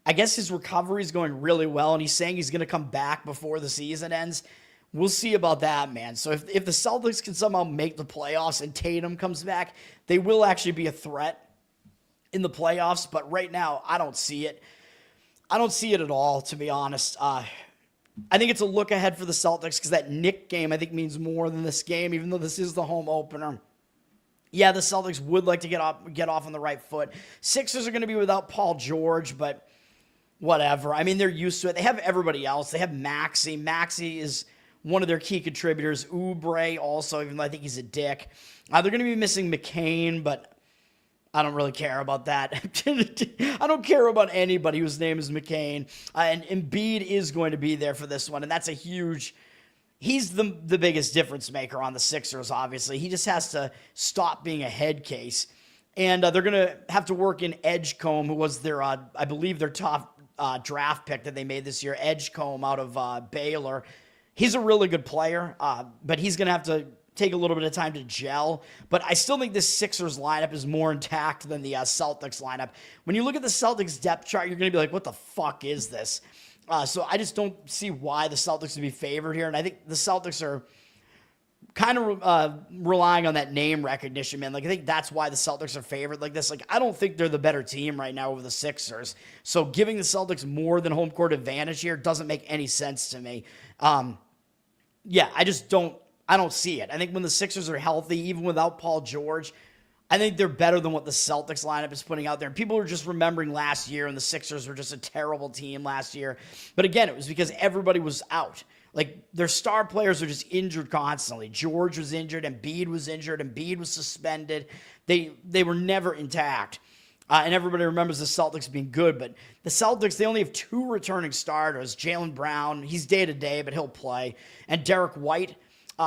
I guess his recovery is going really well, and he's saying he's going to come back before the season ends. We'll see about that, man. So if the Celtics can somehow make the playoffs and Tatum comes back, they will actually be a threat in the playoffs. But right now, I don't see it. I don't see it at all, to be honest. I think it's a look ahead for the Celtics because that Knick game, I think, means more than this game, even though this is the home opener. Yeah, the Celtics would like to get off on the right foot. Sixers are going to be without Paul George, but whatever. I mean, they're used to it. They have everybody else. They have Maxey. Maxey is one of their key contributors. Oubre also, even though I think he's a dick. They're going to be missing McCain, but I don't really care about that. I don't care about anybody whose name is McCain. And Embiid is going to be there for this one, and that's a huge... He's the biggest difference maker on the Sixers, obviously. He just has to stop being a head case. And they're going to have to work in Edgecombe, who was their, I believe, their top draft pick that they made this year. Edgecombe out of Baylor. He's a really good player, but he's going to have to take a little bit of time to gel. But I still think this Sixers lineup is more intact than the Celtics lineup. When you look at the Celtics depth chart, you're going to be like, what the fuck is this? So I just don't see why the Celtics would be favored here. And I think the Celtics are kind of relying on that name recognition, man. Like, I think that's why the Celtics are favored like this. Like, I don't think they're the better team right now over the Sixers. So giving the Celtics more than home court advantage here doesn't make any sense to me. yeah, I don't see it. I think when the Sixers are healthy, even without Paul George, I think they're better than what the Celtics lineup is putting out there. And people are just remembering last year, and the Sixers were just a terrible team last year. But again, it was because everybody was out. Like, their star players are just injured constantly. George was injured, Embiid was injured, Embiid was suspended. They were never intact. And everybody remembers the Celtics being good, but the Celtics, they only have 2 returning starters. Jaylen Brown, he's day-to-day, but he'll play. And Derek White.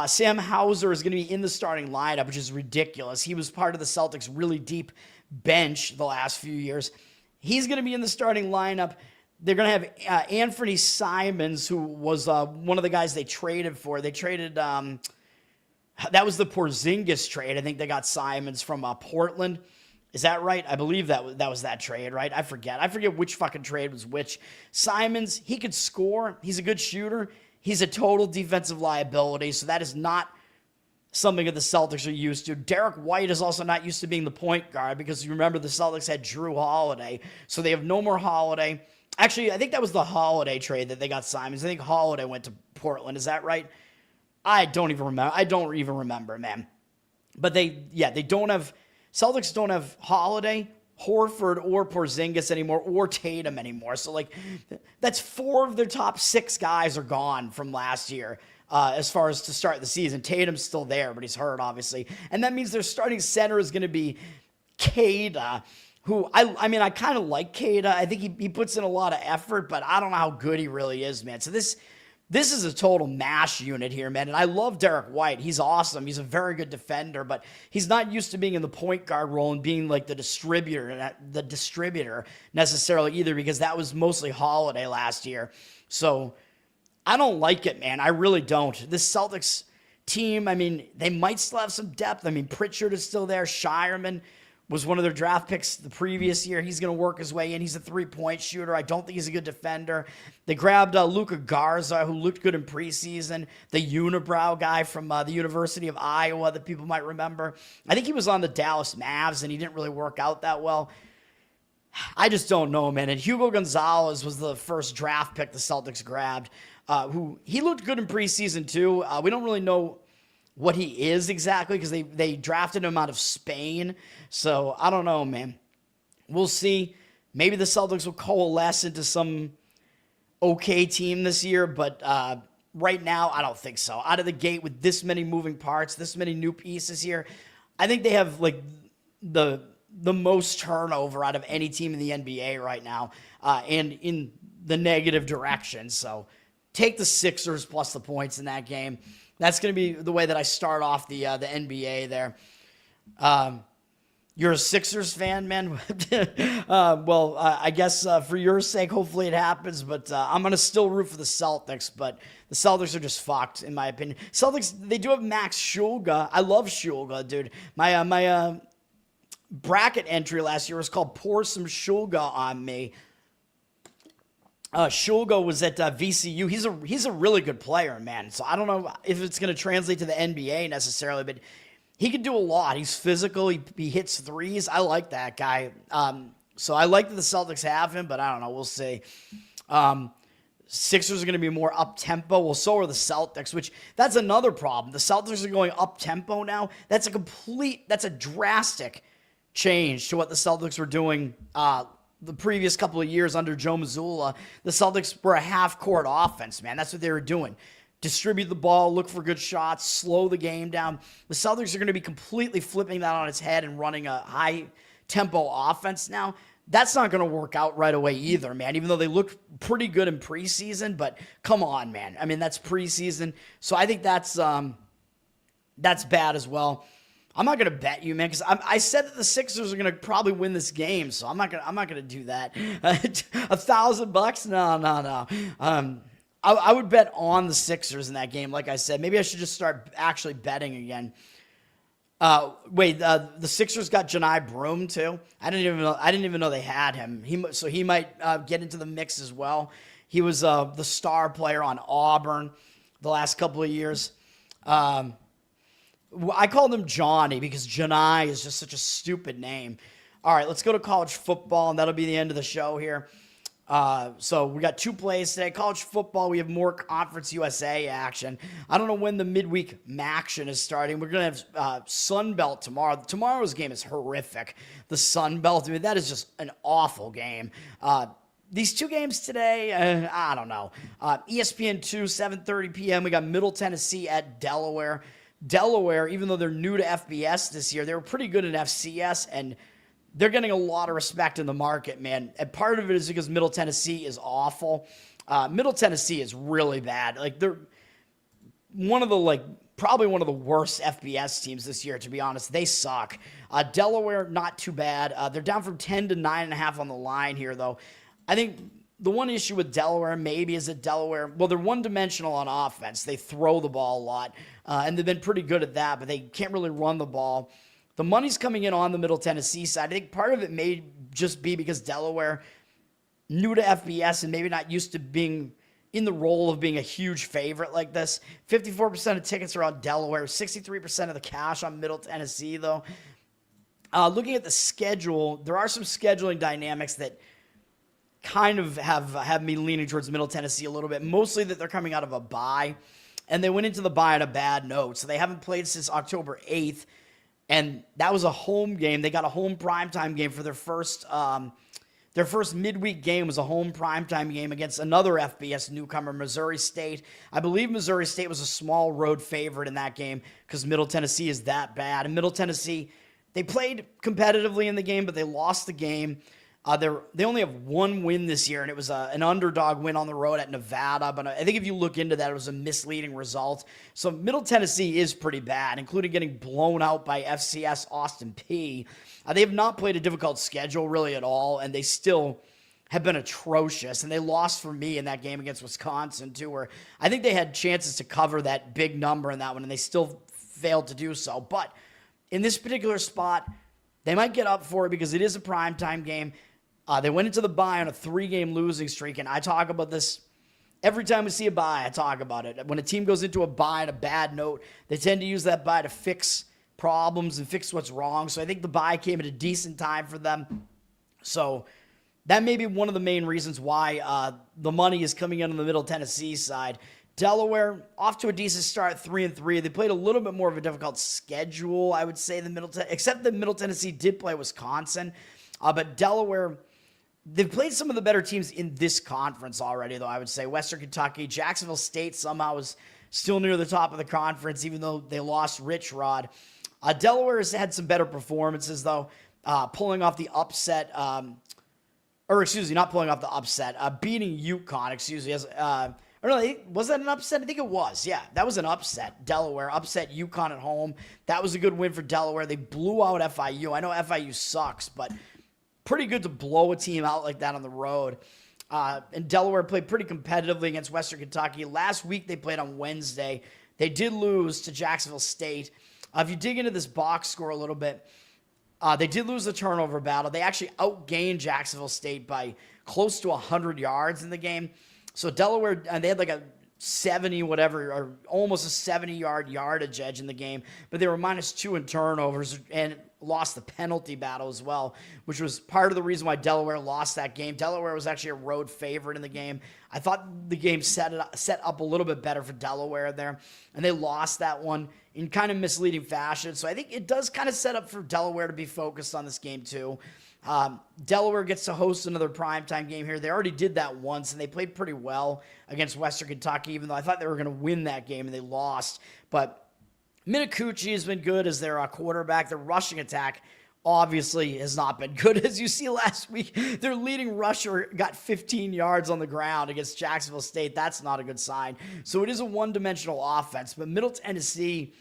Sam Hauser is going to be in the starting lineup, which is ridiculous. He was part of the Celtics' really deep bench the last few years. He's going to be in the starting lineup. They're going to have Anthony Simons, who was one of the guys they traded for. They traded, that was the Porzingis trade. I think they got Simons from Portland. Is that right? I believe that was that trade, right? I forget which fucking trade was which. Simons, he could score. He's a good shooter. He's a total defensive liability, so that is not something that the Celtics are used to. Derek White is also not used to being the point guard because you remember the Celtics had Drew Holiday, so they have no more Holiday. Actually, I think that was the Holiday trade that they got Simons. I think Holiday went to Portland. Is that right? I don't even remember, man. But Celtics don't have Holiday, Horford, or Porzingis anymore, or Tatum anymore. So, like, that's 4 of their top 6 guys are gone from last year as far as to start the season. Tatum's still there, but he's hurt, obviously. And that means their starting center is going to be Kata, who, I kind of like Kata. I think he puts in a lot of effort, but I don't know how good he really is, man. So this is a total mash unit here, man. And I love Derek White. He's awesome. He's a very good defender, but he's not used to being in the point guard role and being like the distributor necessarily either, because that was mostly Holiday last year. So I don't like it, man. I really don't. This Celtics team, I mean, they might still have some depth. I mean, Pritchard is still there. Shireman was one of their draft picks the previous year. He's going to work his way in. He's a 3-point shooter. I don't think he's a good defender. They grabbed Luka Garza, who looked good in preseason, the unibrow guy from the University of Iowa that people might remember. I think he was on the Dallas Mavs, and he didn't really work out that well. I just don't know, man. And Hugo Gonzalez was the first draft pick the Celtics grabbed, who he looked good in preseason too. We don't really know what he is exactly because they drafted him out of Spain. So I don't know, man. We'll see. Maybe the Celtics will coalesce into some okay team this year, but right now I don't think so. Out of the gate with this many moving parts, this many new pieces here, I think they have like the most turnover out of any team in the NBA right now, and in the negative direction. So take the Sixers plus the points in that game. That's going to be the way that I start off the NBA there. You're a Sixers fan, man? Well, I guess for your sake, hopefully it happens, but I'm going to still root for the Celtics, but the Celtics are just fucked, in my opinion. Celtics, they do have Max Shulga. I love Shulga, dude. My bracket entry last year was called Pour Some Shulga on Me. Shulga was at VCU. He's a really good player, man. So I don't know if it's going to translate to the NBA necessarily, but he can do a lot. He's physical. He hits threes. I like that guy. So I like that the Celtics have him, but I don't know. We'll see. Sixers are going to be more up-tempo. Well, so are the Celtics, which that's another problem. The Celtics are going up-tempo now. That's a drastic change to what the Celtics were doing the previous couple of years under Joe Mazzulla. The Celtics were a half-court offense, man. That's what they were doing. Distribute the ball, look for good shots, slow the game down. The Celtics are going to be completely flipping that on its head and running a high-tempo offense now. That's not going to work out right away either, man, even though they looked pretty good in preseason. But come on, man. I mean, that's preseason. So I think that's bad as well. I'm not going to bet you, man, because I said that the Sixers are going to probably win this game, so I'm not going to do that. $1,000? No. I would bet on the Sixers in that game, like I said. Maybe I should just start actually betting again. The Sixers got Janai Broom too. I didn't even know they had him. He might get into the mix as well. He was the star player on Auburn the last couple of years. I called him Johnny because Janai is just such a stupid name. All right, let's go to college football, and that'll be the end of the show here. So we got 2 plays today. College football, we have more Conference USA action. I don't know when the midweek maction is starting. We're going to have Sun Belt tomorrow. Tomorrow's game is horrific. The Sun Belt, I mean, that is just an awful game. These 2 games today, I don't know. ESPN 2, 7:30 p.m. We got Middle Tennessee at Delaware. Delaware, even though they're new to FBS this year, they were pretty good in FCS, and they're getting a lot of respect in the market, man. And part of it is because Middle Tennessee is awful. Middle Tennessee is really bad. Like, they're probably one of the worst FBS teams this year, to be honest. They suck. Delaware, not too bad. They're down from 10 to 9.5 on the line here, though. I think the one issue with Delaware maybe is that Delaware, well, they're one-dimensional on offense. They throw the ball a lot, and they've been pretty good at that, but they can't really run the ball. The money's coming in on the Middle Tennessee side. I think part of it may just be because Delaware, new to FBS and maybe not used to being in the role of being a huge favorite like this. 54% of tickets are on Delaware, 63% of the cash on Middle Tennessee, though. Looking at the schedule, there are some scheduling dynamics that kind of have me leaning towards Middle Tennessee a little bit, mostly that they're coming out of a bye, and they went into the bye on a bad note. So they haven't played since October 8th. And that was a home game. They got a home primetime game for their first midweek game was a home primetime game against another FBS newcomer, Missouri State. I believe Missouri State was a small road favorite in that game because Middle Tennessee is that bad. And Middle Tennessee, they played competitively in the game, but they lost the game. They only have 1 win this year, and it was an underdog win on the road at Nevada. But I think if you look into that, it was a misleading result. So Middle Tennessee is pretty bad, including getting blown out by FCS Austin Peay. They have not played a difficult schedule really at all, and they still have been atrocious. And they lost for me in that game against Wisconsin, too, where I think they had chances to cover that big number in that one, and they still failed to do so. But in this particular spot, they might get up for it because it is a primetime game. They went into the bye on a 3-game losing streak, and I talk about this every time we see a bye. I talk about it. When a team goes into a bye on a bad note, they tend to use that bye to fix problems and fix what's wrong. So I think the bye came at a decent time for them. So that may be one of the main reasons why the money is coming in on the Middle Tennessee side. Delaware, off to a decent start, 3-3. They played a little bit more of a difficult schedule, I would say, except that Middle Tennessee did play Wisconsin. But Delaware, they've played some of the better teams in this conference already, though, I would say. Western Kentucky, Jacksonville State somehow is still near the top of the conference, even though they lost Rich Rod. Delaware has had some better performances, though, pulling off the upset, not pulling off the upset, beating UConn, was that an upset? I think it was. Yeah, that was an upset. Delaware upset UConn at home. That was a good win for Delaware. They blew out FIU. I know FIU sucks, but pretty good to blow a team out like that on the road. And Delaware played pretty competitively against Western Kentucky. Last week they played on Wednesday. They did lose to Jacksonville State. If you dig into this box score a little bit, they did lose the turnover battle. They actually outgained Jacksonville State by close to 100 yards in the game. So Delaware, they had like a 70 whatever, or almost a 70-yard yardage edge in the game, but they were -2 in turnovers and lost the penalty battle as well, which was part of the reason why Delaware lost that game. Delaware was actually a road favorite in the game. I thought the game set up a little bit better for Delaware there, and they lost that one in kind of misleading fashion. So I think it does kind of set up for Delaware to be focused on this game too. Delaware gets to host another primetime game here. They already did that once, and they played pretty well against Western Kentucky, even though I thought they were going to win that game, and they lost. But Minicucci has been good as their quarterback. Their rushing attack obviously has not been good. As you see last week, their leading rusher got 15 yards on the ground against Jacksonville State. That's not a good sign. So it is a one-dimensional offense. But Middle Tennessee,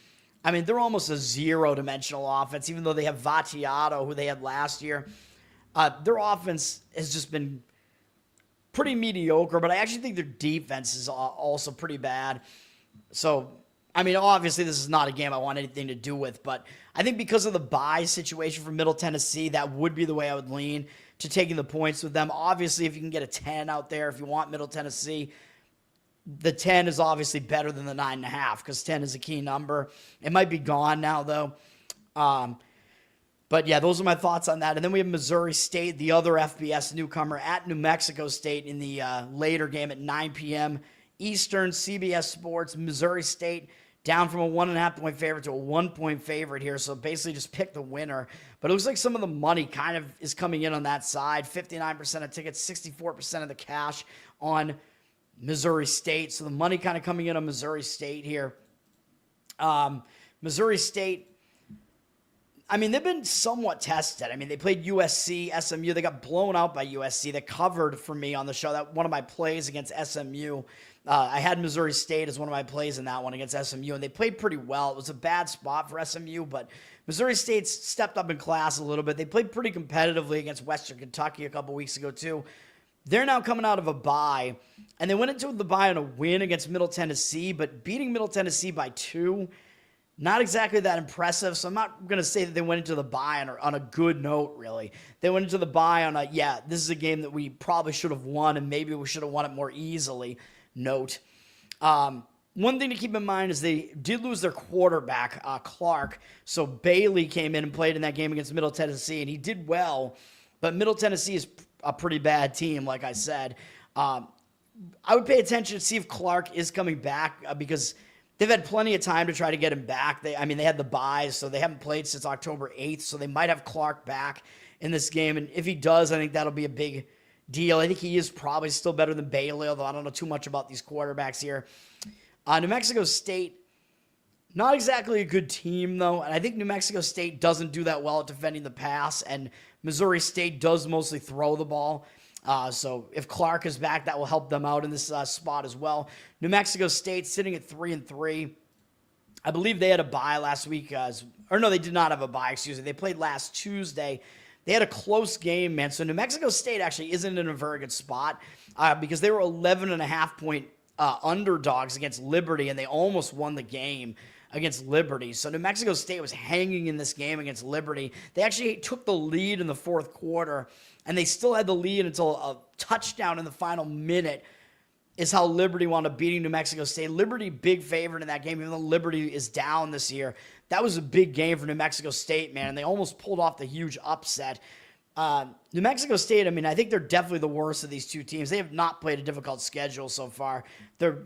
I mean, they're almost a zero-dimensional offense, even though they have Vattiato, who they had last year. Their offense has just been pretty mediocre, but I actually think their defense is also pretty bad. So, I mean, obviously this is not a game I want anything to do with, but I think because of the bye situation for Middle Tennessee, that would be the way I would lean to taking the points with them. Obviously, if you can get a 10 out there, if you want Middle Tennessee, the 10 is obviously better than the 9.5 because 10 is a key number. It might be gone now, though. But yeah, those are my thoughts on that. And then we have Missouri State, the other FBS newcomer, at New Mexico State in the later game at 9 p.m. Eastern, CBS Sports. Missouri State down from a 1.5-point favorite to a 1-point favorite here. So basically just pick the winner. But it looks like some of the money kind of is coming in on that side. 59% of tickets, 64% of the cash on Missouri State. So the money kind of coming in on Missouri State here. Missouri State, I mean, they've been somewhat tested. I mean, they played USC, SMU. They got blown out by USC. They covered for me on the show. That one of my plays against SMU. I had Missouri State as one of my plays in that one against SMU, and they played pretty well. It was a bad spot for SMU, but Missouri State's stepped up in class a little bit. They played pretty competitively against Western Kentucky a couple weeks ago, too. They're now coming out of a bye, and they went into the bye on a win against Middle Tennessee, but beating Middle Tennessee by 2, not exactly that impressive, so I'm not going to say that they went into the bye on a good note, really. They went into the bye on this is a game that we probably should have won, and maybe we should have won it more easily note. One thing to keep in mind is they did lose their quarterback, Clark, so Bailey came in and played in that game against Middle Tennessee, and he did well, but Middle Tennessee is a pretty bad team, like I said. I would pay attention to see if Clark is coming back because they've had plenty of time to try to get him back. They had the buys, so they haven't played since October 8th, so they might have Clark back in this game. And if he does, I think that'll be a big deal. I think he is probably still better than Bailey, although I don't know too much about these quarterbacks here. New Mexico State, not exactly a good team, though, and I think New Mexico State doesn't do that well at defending the pass, and Missouri State does mostly throw the ball. So if Clark is back, that will help them out in this spot as well. New Mexico State sitting at 3-3. I believe they had a bye last week. They did not have a bye, excuse me. They played last Tuesday. They had a close game, man. So New Mexico State actually isn't in a very good spot because they were 11.5-point underdogs against Liberty, and they almost won the game against Liberty. So New Mexico State was hanging in this game against Liberty. They actually took the lead in the fourth quarter, and they still had the lead until a touchdown in the final minute is how Liberty wound up beating New Mexico State. Liberty, big favorite in that game, even though Liberty is down this year. That was a big game for New Mexico State, man, and they almost pulled off the huge upset. New Mexico State, I think they're definitely the worst of these two teams. They have not played a difficult schedule so far. They're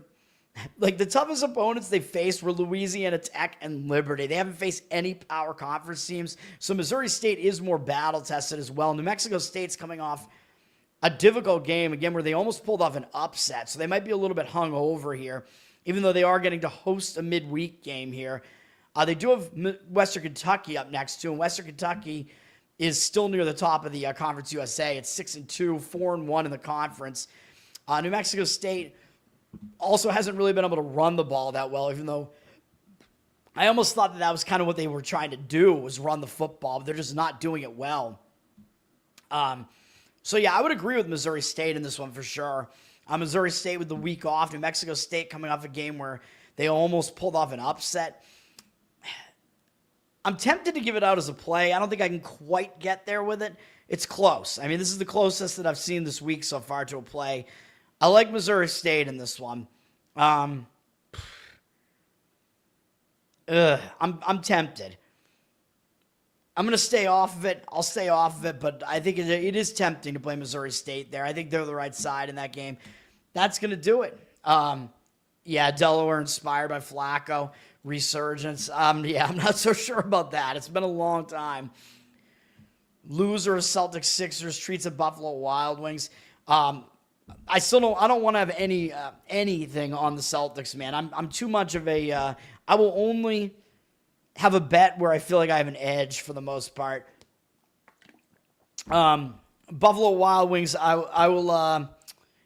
like the toughest opponents they faced were Louisiana Tech and Liberty. They haven't faced any power conference teams. So Missouri State is more battle tested as well. New Mexico State's coming off a difficult game, again, where they almost pulled off an upset. So they might be a little bit hung over here, even though they are getting to host a midweek game here. They do have Western Kentucky up next, too. And Western Kentucky is still near the top of the Conference USA. It's 6-2, 4-1 in the conference. New Mexico State also hasn't really been able to run the ball that well, even though I almost thought that was kind of what they were trying to do, was run the football, but they're just not doing it well. So, yeah, I would agree with Missouri State in this one for sure. Missouri State with the week off. New Mexico State coming off a game where they almost pulled off an upset. I'm tempted to give it out as a play. I don't think I can quite get there with it. It's close. This is the closest that I've seen this week so far to a play. I like Missouri State in this one. I'm tempted. I'm going to stay off of it. I'll stay off of it, but I think it is tempting to play Missouri State there. I think they're the right side in that game. That's going to do it. Delaware inspired by Flacco. Resurgence. I'm not so sure about that. It's been a long time. Loser of Celtics Sixers treats of Buffalo Wild Wings. I don't want to have anything on the Celtics, man. I'm too much of a I will only have a bet where I feel like I have an edge for the most part. Buffalo Wild Wings, I will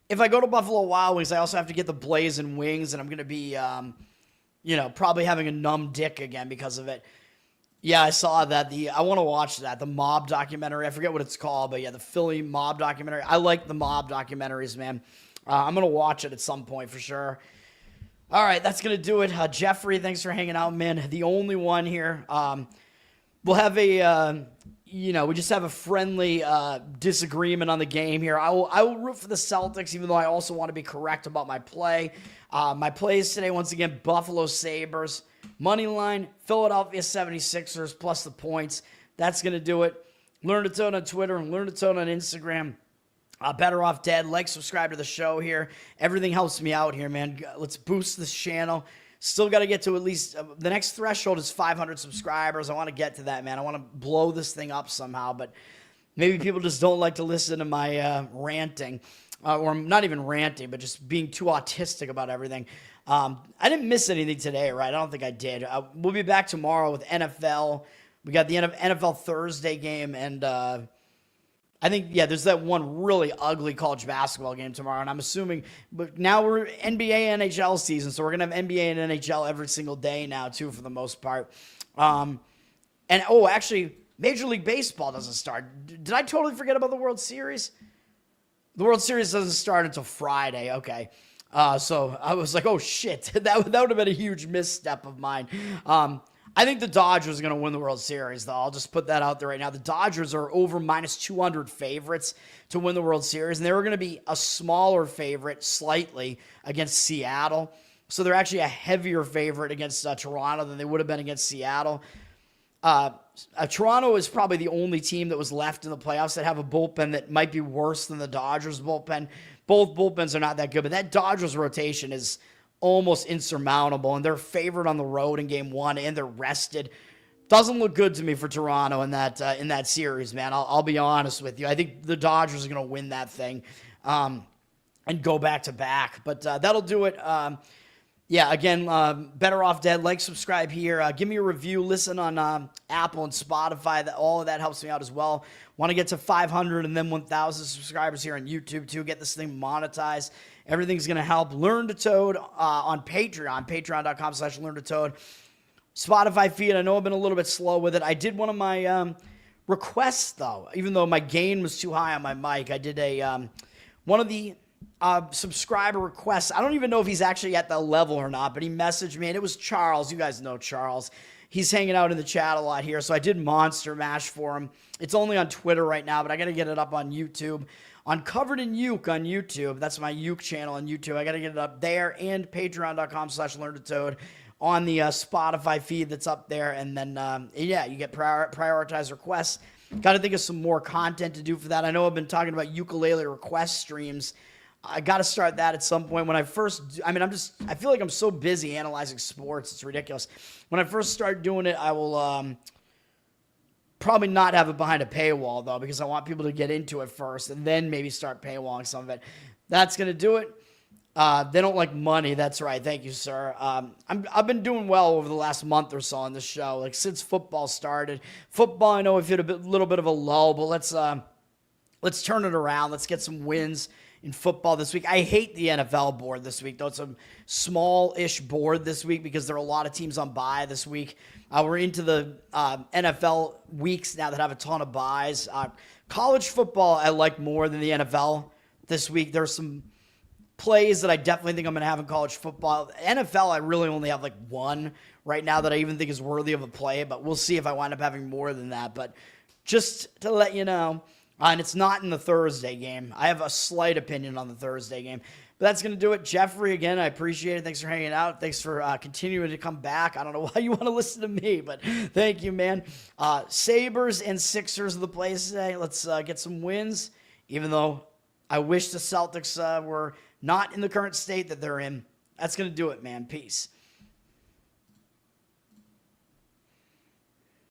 if I go to Buffalo Wild Wings, I also have to get the Blazing Wings, and I'm going to be probably having a numb dick again because of it. Yeah, I saw that. I want to watch that. The Mob documentary. I forget what it's called, but yeah, the Philly Mob documentary. I like the Mob documentaries, man. I'm going to watch it at some point for sure. All right, that's going to do it. Jeffrey, thanks for hanging out, man. The only one here. We'll have we just have a friendly disagreement on the game here. I will root for the Celtics, even though I also want to be correct about my play. My plays today, once again, Buffalo Sabres. Money line, Philadelphia 76ers plus the points. That's going to do it. Learn to Toad on Twitter and Learn to Toad on Instagram. Better Off Dead. Like, subscribe to the show here. Everything helps me out here, man. Let's boost this channel. Still got to get to at least, the next threshold is 500 subscribers. I want to get to that, man. I want to blow this thing up somehow, but maybe people just don't like to listen to my ranting, or not even ranting, but just being too autistic about everything. I didn't miss anything today, right? I don't think I did. We'll be back tomorrow with NFL. We got the NFL Thursday game, and I think, yeah, there's that one really ugly college basketball game tomorrow, and I'm assuming, but now we're NBA, NHL season, so we're going to have NBA and NHL every single day now, too, for the most part. Actually, Major League Baseball doesn't start. Did I totally forget about the World Series? The World Series doesn't start until Friday, okay. So I was like, oh, shit, that would have been a huge misstep of mine. I think the Dodgers are going to win the World Series, though. I'll just put that out there right now. The Dodgers are over -200 favorites to win the World Series, and they were going to be a smaller favorite slightly against Seattle. So they're actually a heavier favorite against Toronto than they would have been against Seattle. Toronto is probably the only team that was left in the playoffs that have a bullpen that might be worse than the Dodgers bullpen. Both bullpens are not that good, but that Dodgers rotation is almost insurmountable, and they're favored on the road in game one, and they're rested. Doesn't look good to me for Toronto in that series, man. I'll be honest with you. I think the Dodgers are going to win that thing and go back-to-back. But that'll do it. Again, Better Off Dead. Like, subscribe here. Give me a review. Listen on Apple and Spotify. All of that helps me out as well. Want to get to 500 and then 1,000 subscribers here on YouTube, too. Get this thing monetized. Everything's going to help. Learn to Toad on Patreon, patreon.com/LearnToToad. Spotify feed, I know I've been a little bit slow with it. I did one of my requests, though. Even though my gain was too high on my mic, I did one of the subscriber requests. I don't even know if he's actually at that level or not, but he messaged me, and it was Charles. You guys know Charles. He's hanging out in the chat a lot here, so I did Monster Mash for him. It's only on Twitter right now, but I got to get it up on YouTube. On Covered in Uke on YouTube. That's my Uke channel on YouTube. I got to get it up there, and patreon.com/LearnToToad on the Spotify feed that's up there. And then, you get prioritized requests. Got to think of some more content to do for that. I know I've been talking about ukulele request streams. I got to start that at some point. I feel like I'm so busy analyzing sports. It's ridiculous. When I first start doing it, I will probably not have it behind a paywall, though, because I want people to get into it first and then maybe start paywalling some of it. That's going to do it. They don't like money. That's right. Thank you, sir. I've been doing well over the last month or so on this show, like since football started. Football, I know we've hit a little bit of a lull, but let's turn it around. Let's get some wins in football this week. I hate the NFL board this week, though. It's a small-ish board this week because there are a lot of teams on bye this week. We're into the NFL weeks now that have a ton of byes. College football I like more than the NFL this week. There's some plays that I definitely think I'm going to have in college football. NFL, I really only have like one right now that I even think is worthy of a play, but we'll see if I wind up having more than that. But just to let you know, and it's not in the Thursday game. I have a slight opinion on the Thursday game. But that's going to do it. Jeffrey, again, I appreciate it. Thanks for hanging out. Thanks for continuing to come back. I don't know why you want to listen to me, but thank you, man. Sabres and Sixers are the plays today. Let's get some wins, even though I wish the Celtics were not in the current state that they're in. That's going to do it, man. Peace.